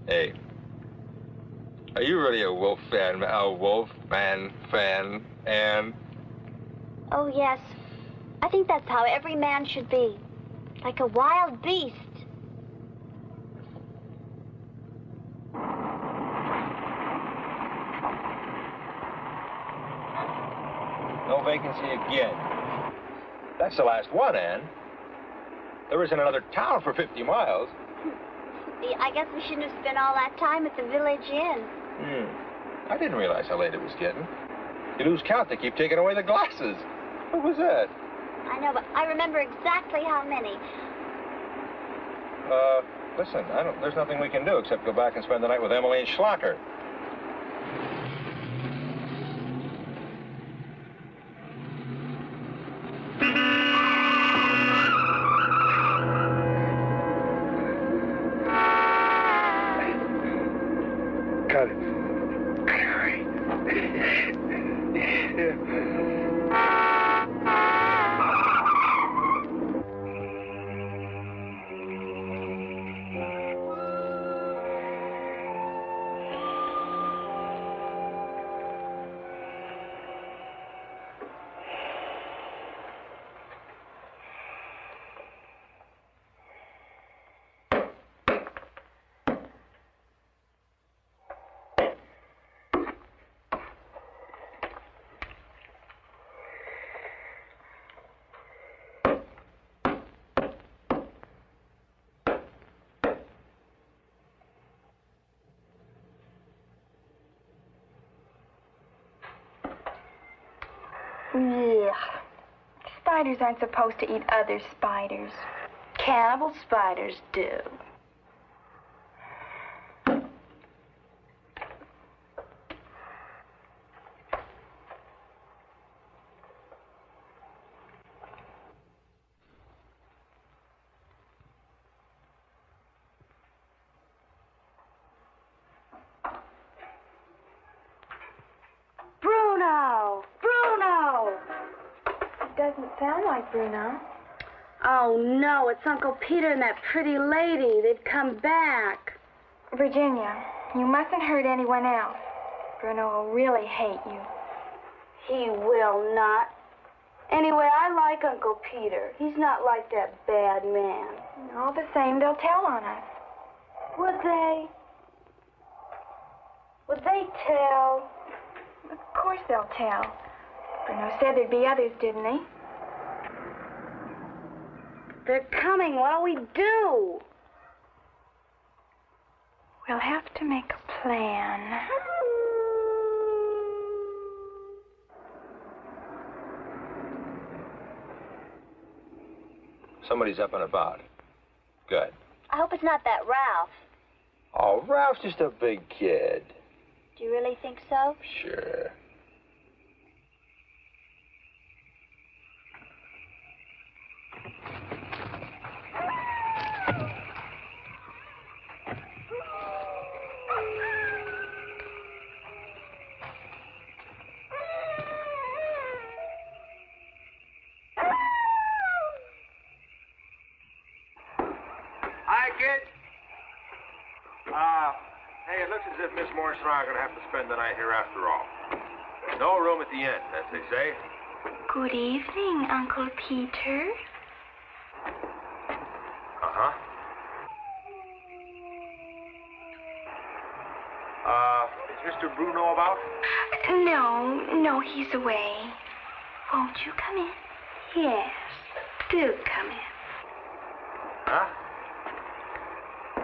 [SPEAKER 2] Hey, are you really a wolf fan? A wolf fan, and?
[SPEAKER 8] Oh, yes. I think that's how every man should be. Like a wild beast.
[SPEAKER 2] No vacancy again. That's the last one, Ann. There isn't another town for 50 miles.
[SPEAKER 8] I guess we shouldn't have spent all that time at the village inn.
[SPEAKER 2] I didn't realize how late it was getting. You lose count. They keep taking away the glasses. What was that?
[SPEAKER 8] I know, but I remember exactly how many.
[SPEAKER 2] Listen, there's nothing we can do except go back and spend the night with Emily and Schlocker.
[SPEAKER 1] Got it. Hurry.
[SPEAKER 9] Yeah. Spiders aren't supposed to eat other spiders. Cannibal spiders do.
[SPEAKER 4] Bruno! Bruno!
[SPEAKER 9] It doesn't sound like Bruno.
[SPEAKER 4] Oh, no, it's Uncle Peter and that pretty lady. They've come back.
[SPEAKER 9] Virginia, you mustn't hurt anyone else. Bruno will really hate you.
[SPEAKER 4] He will not. Anyway, I like Uncle Peter. He's not like that bad man.
[SPEAKER 9] All the same, they'll tell on us.
[SPEAKER 4] Would they? Would they tell?
[SPEAKER 9] Of course they'll tell. Bruno said there'd be others, didn't he?
[SPEAKER 4] They're coming. What'll we do?
[SPEAKER 9] We'll have to make a plan.
[SPEAKER 2] Somebody's up and about. Good.
[SPEAKER 8] I hope it's not that Ralph.
[SPEAKER 2] Oh, Ralph's just a big kid.
[SPEAKER 8] Do you really think so?
[SPEAKER 2] Sure.
[SPEAKER 6] Hi, kid. Hey, it looks as if Miss Morris and I are going to have to spend the night here after all. No room at the inn, as they say.
[SPEAKER 9] Good evening, Uncle Peter.
[SPEAKER 6] Uh-huh. Is Mr. Bruno about?
[SPEAKER 9] No, he's away. Won't you come in?
[SPEAKER 4] Yes, do come in.
[SPEAKER 6] Huh?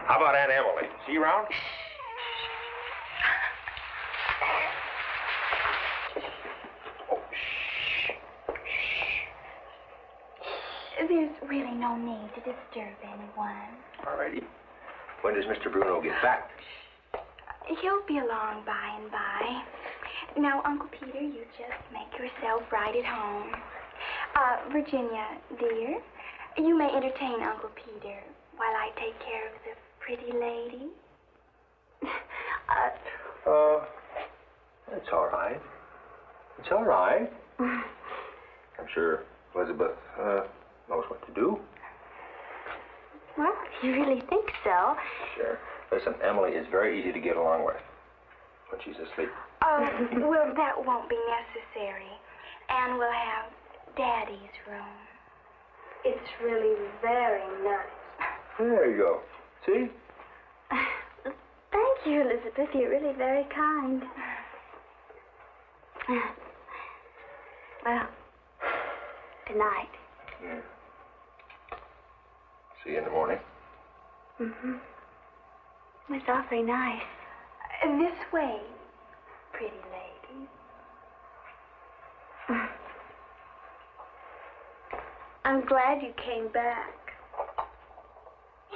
[SPEAKER 6] How about Aunt Emily? Is she around? Oh, shh.
[SPEAKER 9] There's really no need to disturb anyone.
[SPEAKER 2] All righty. When does Mr. Bruno get back?
[SPEAKER 9] He'll be along by and by. Now, Uncle Peter, you just make yourself right at home. Virginia, dear, you may entertain Uncle Peter while I take care of the pretty lady.
[SPEAKER 2] It's all right. It's all right. I'm sure Elizabeth knows what to do.
[SPEAKER 9] Well, if you really think so.
[SPEAKER 2] Sure. Listen, Emily is very easy to get along with when she's asleep.
[SPEAKER 9] Well, that won't be necessary. And we'll have Daddy's room.
[SPEAKER 4] It's really very nice.
[SPEAKER 2] There you go. See?
[SPEAKER 8] Thank you, Elizabeth. You're really very kind. Well, good night.
[SPEAKER 2] Yeah. See you in the morning.
[SPEAKER 8] Mm-hmm. It's awfully nice.
[SPEAKER 9] This way, pretty lady.
[SPEAKER 4] I'm glad you came back.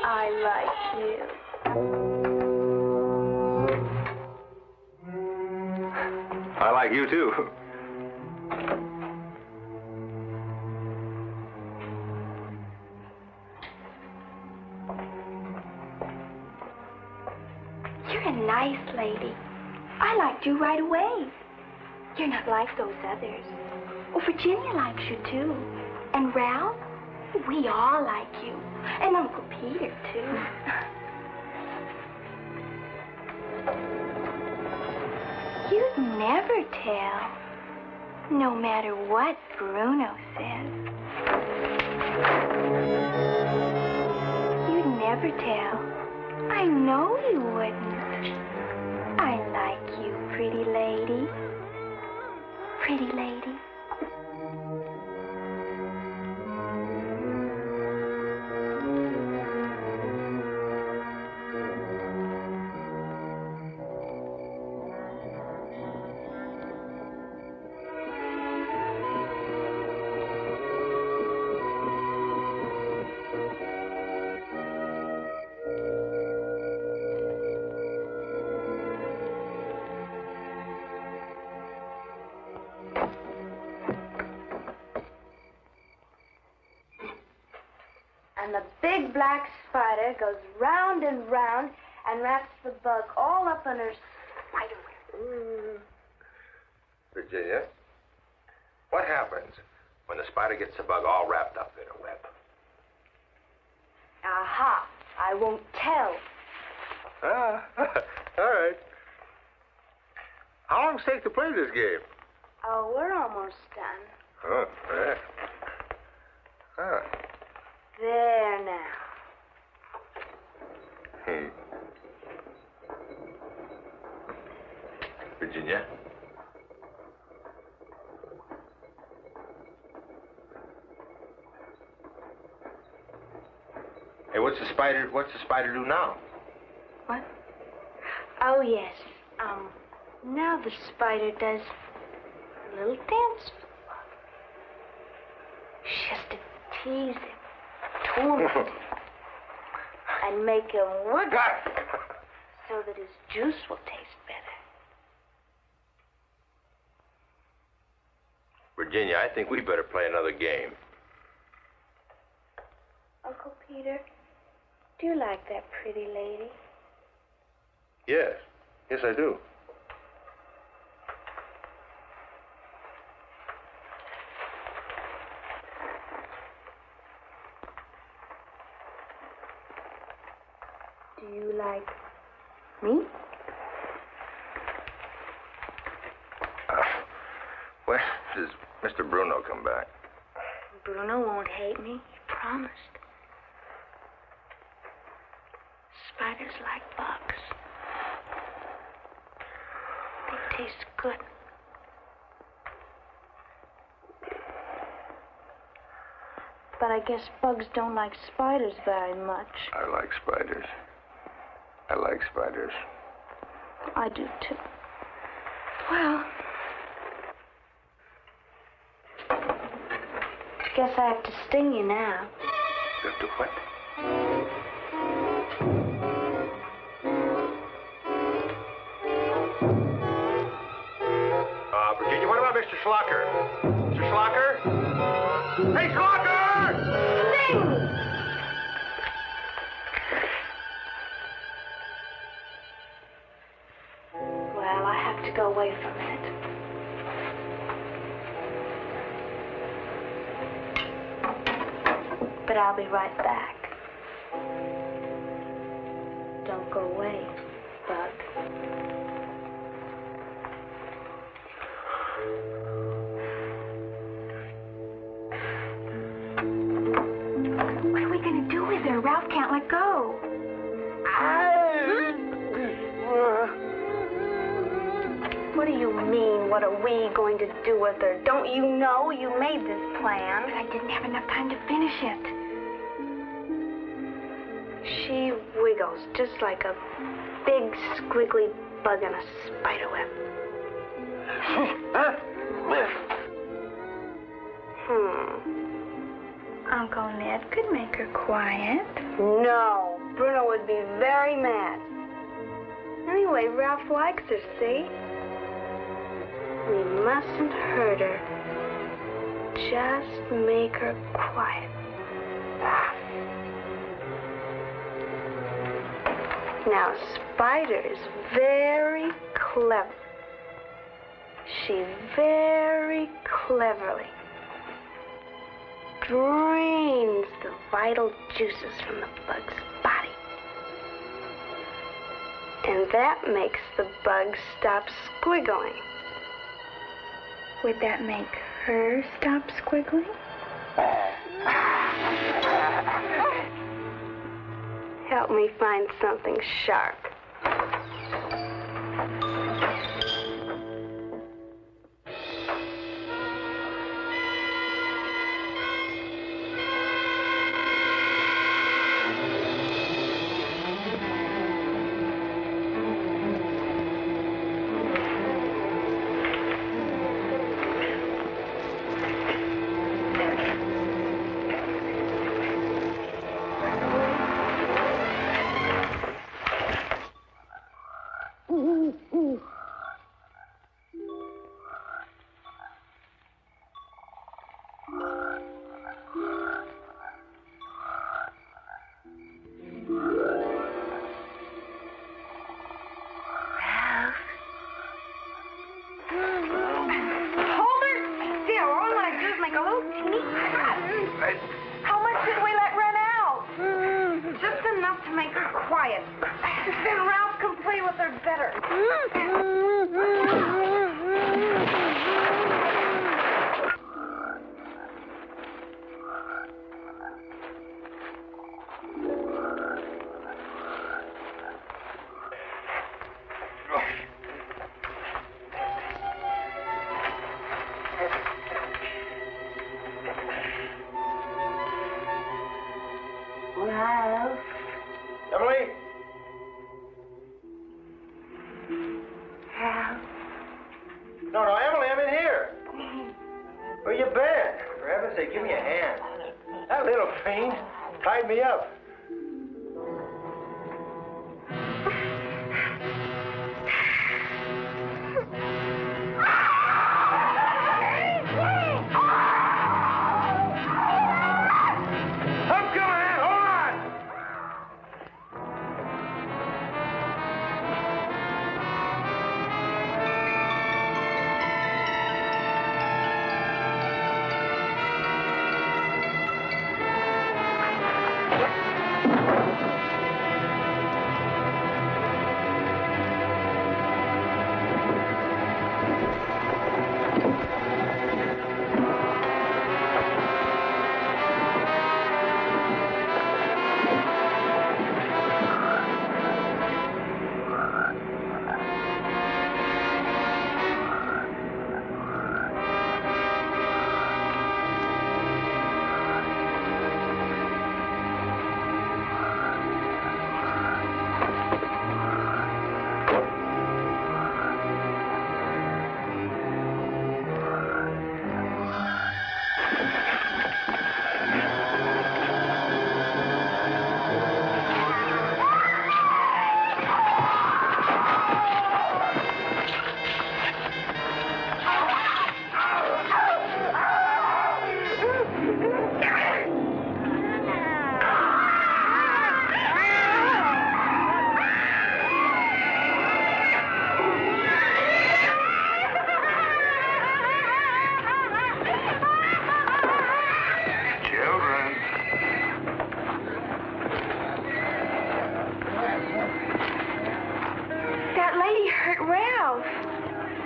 [SPEAKER 9] I like you.
[SPEAKER 2] I like you, too.
[SPEAKER 9] You're a nice lady. I liked you right away. You're not like those others. Oh, Virginia likes you, too. And Ralph, we all like you. And Uncle Peter, too. You'd never tell, no matter what Bruno says. You'd never tell. I know you wouldn't. I like you, pretty lady. Pretty lady. And the big black spider goes round and round and wraps the bug all up in her spider web.
[SPEAKER 2] Virginia, what happens when the spider gets the bug all wrapped up in a web?
[SPEAKER 9] Aha, I won't tell.
[SPEAKER 2] Ah, all right. How long does it take to play this game?
[SPEAKER 9] Oh, we're almost done.
[SPEAKER 2] Oh, yeah. Ah.
[SPEAKER 9] There now.
[SPEAKER 2] Virginia? Hey, what's the spider do now?
[SPEAKER 9] What? Oh, yes. Now the spider does a little dance for the bug. She has to tease him, torment him, and make him work so that his juice will taste better.
[SPEAKER 2] Virginia, I think we better play another game.
[SPEAKER 9] Uncle Peter, do you like that pretty lady?
[SPEAKER 2] Yes. Yes, I do.
[SPEAKER 9] Do you like me?
[SPEAKER 2] When does Mr. Bruno come back?
[SPEAKER 9] Bruno won't hate me. He promised. Spiders like bugs. They taste good. But I guess bugs don't like spiders very much.
[SPEAKER 2] I like spiders. I like spiders.
[SPEAKER 9] I do, too. Well, guess I have to sting you now.
[SPEAKER 2] You have to what? Virginia, what about Mr. Schlocker? Mr. Schlocker? Hey, Schlocker!
[SPEAKER 9] Sting! Well, I have to go away for a minute. But I'll be right back. Don't go away, bug. What are we going to do with her? Ralph can't let go. What do you mean, what are we going to do with her? Don't you know you made this plan? But I didn't have enough time to finish it. She wiggles just like a big squiggly bug in a spider web. Uncle Ned could make her quiet. No.
[SPEAKER 4] Bruno would be very mad. Anyway, Ralph likes her, see? We mustn't hurt her. Just make her quiet. Now, Spider's very clever. She very cleverly drains the vital juices from the bug's body. And that makes the bug stop squiggling.
[SPEAKER 9] Would that make her stop squiggling?
[SPEAKER 4] Help me find something sharp.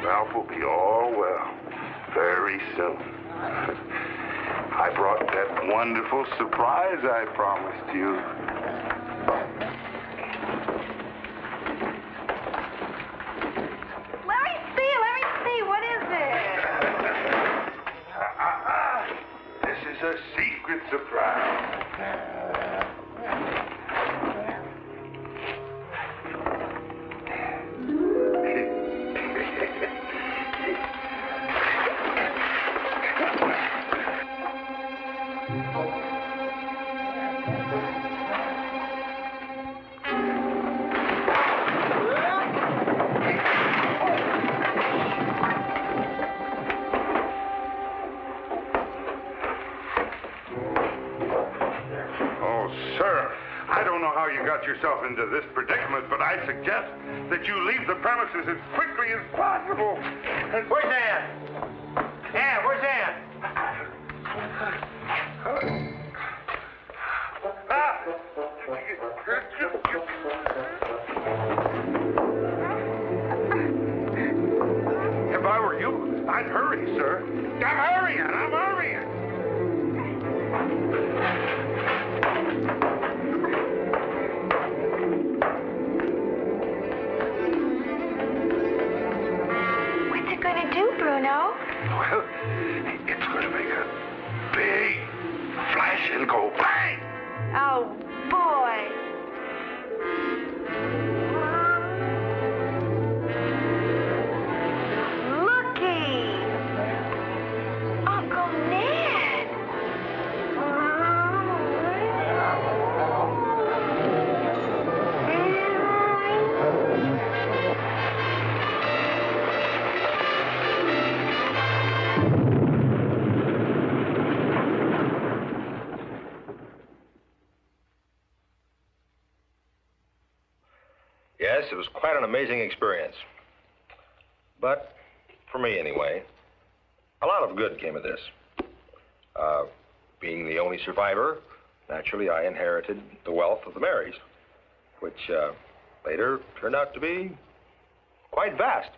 [SPEAKER 1] Ralph will be all well very soon. I brought that wonderful surprise I promised you.
[SPEAKER 4] Let me see. What is it?
[SPEAKER 1] This is a secret surprise. got yourself into this predicament, but I suggest that you leave the premises as quickly as possible.
[SPEAKER 6] Where's Ann? Ann, where's Ann?
[SPEAKER 1] If I were you, I'd hurry, sir. I'm hurrying.
[SPEAKER 9] What's it going to do, Bruno?
[SPEAKER 1] Well, it's going to make a big flash and go bang.
[SPEAKER 3] Oh, boy. Looky.
[SPEAKER 9] Uncle Ned.
[SPEAKER 2] Yes, it was quite an amazing experience. But, for me anyway, a lot of good came of this. Being the only survivor, naturally I inherited the wealth of the Marys, which later turned out to be quite vast.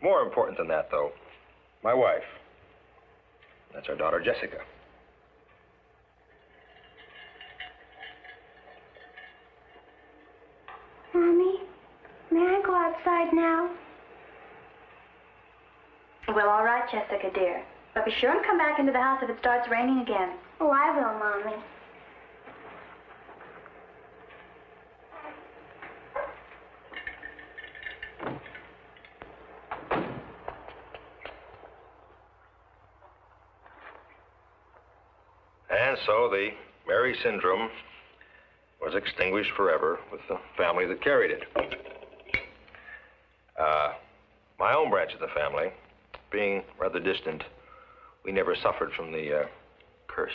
[SPEAKER 2] More important than that, though, my wife. That's our daughter, Jessica.
[SPEAKER 9] Mommy, may I go outside now?
[SPEAKER 10] Well, all right, Jessica, dear. But be sure and come back into the house if it starts raining again.
[SPEAKER 9] Oh, I will, Mommy.
[SPEAKER 2] And so the Mary syndrome was extinguished forever with the family that carried it. My own branch of the family, being rather distant, we never suffered from the curse.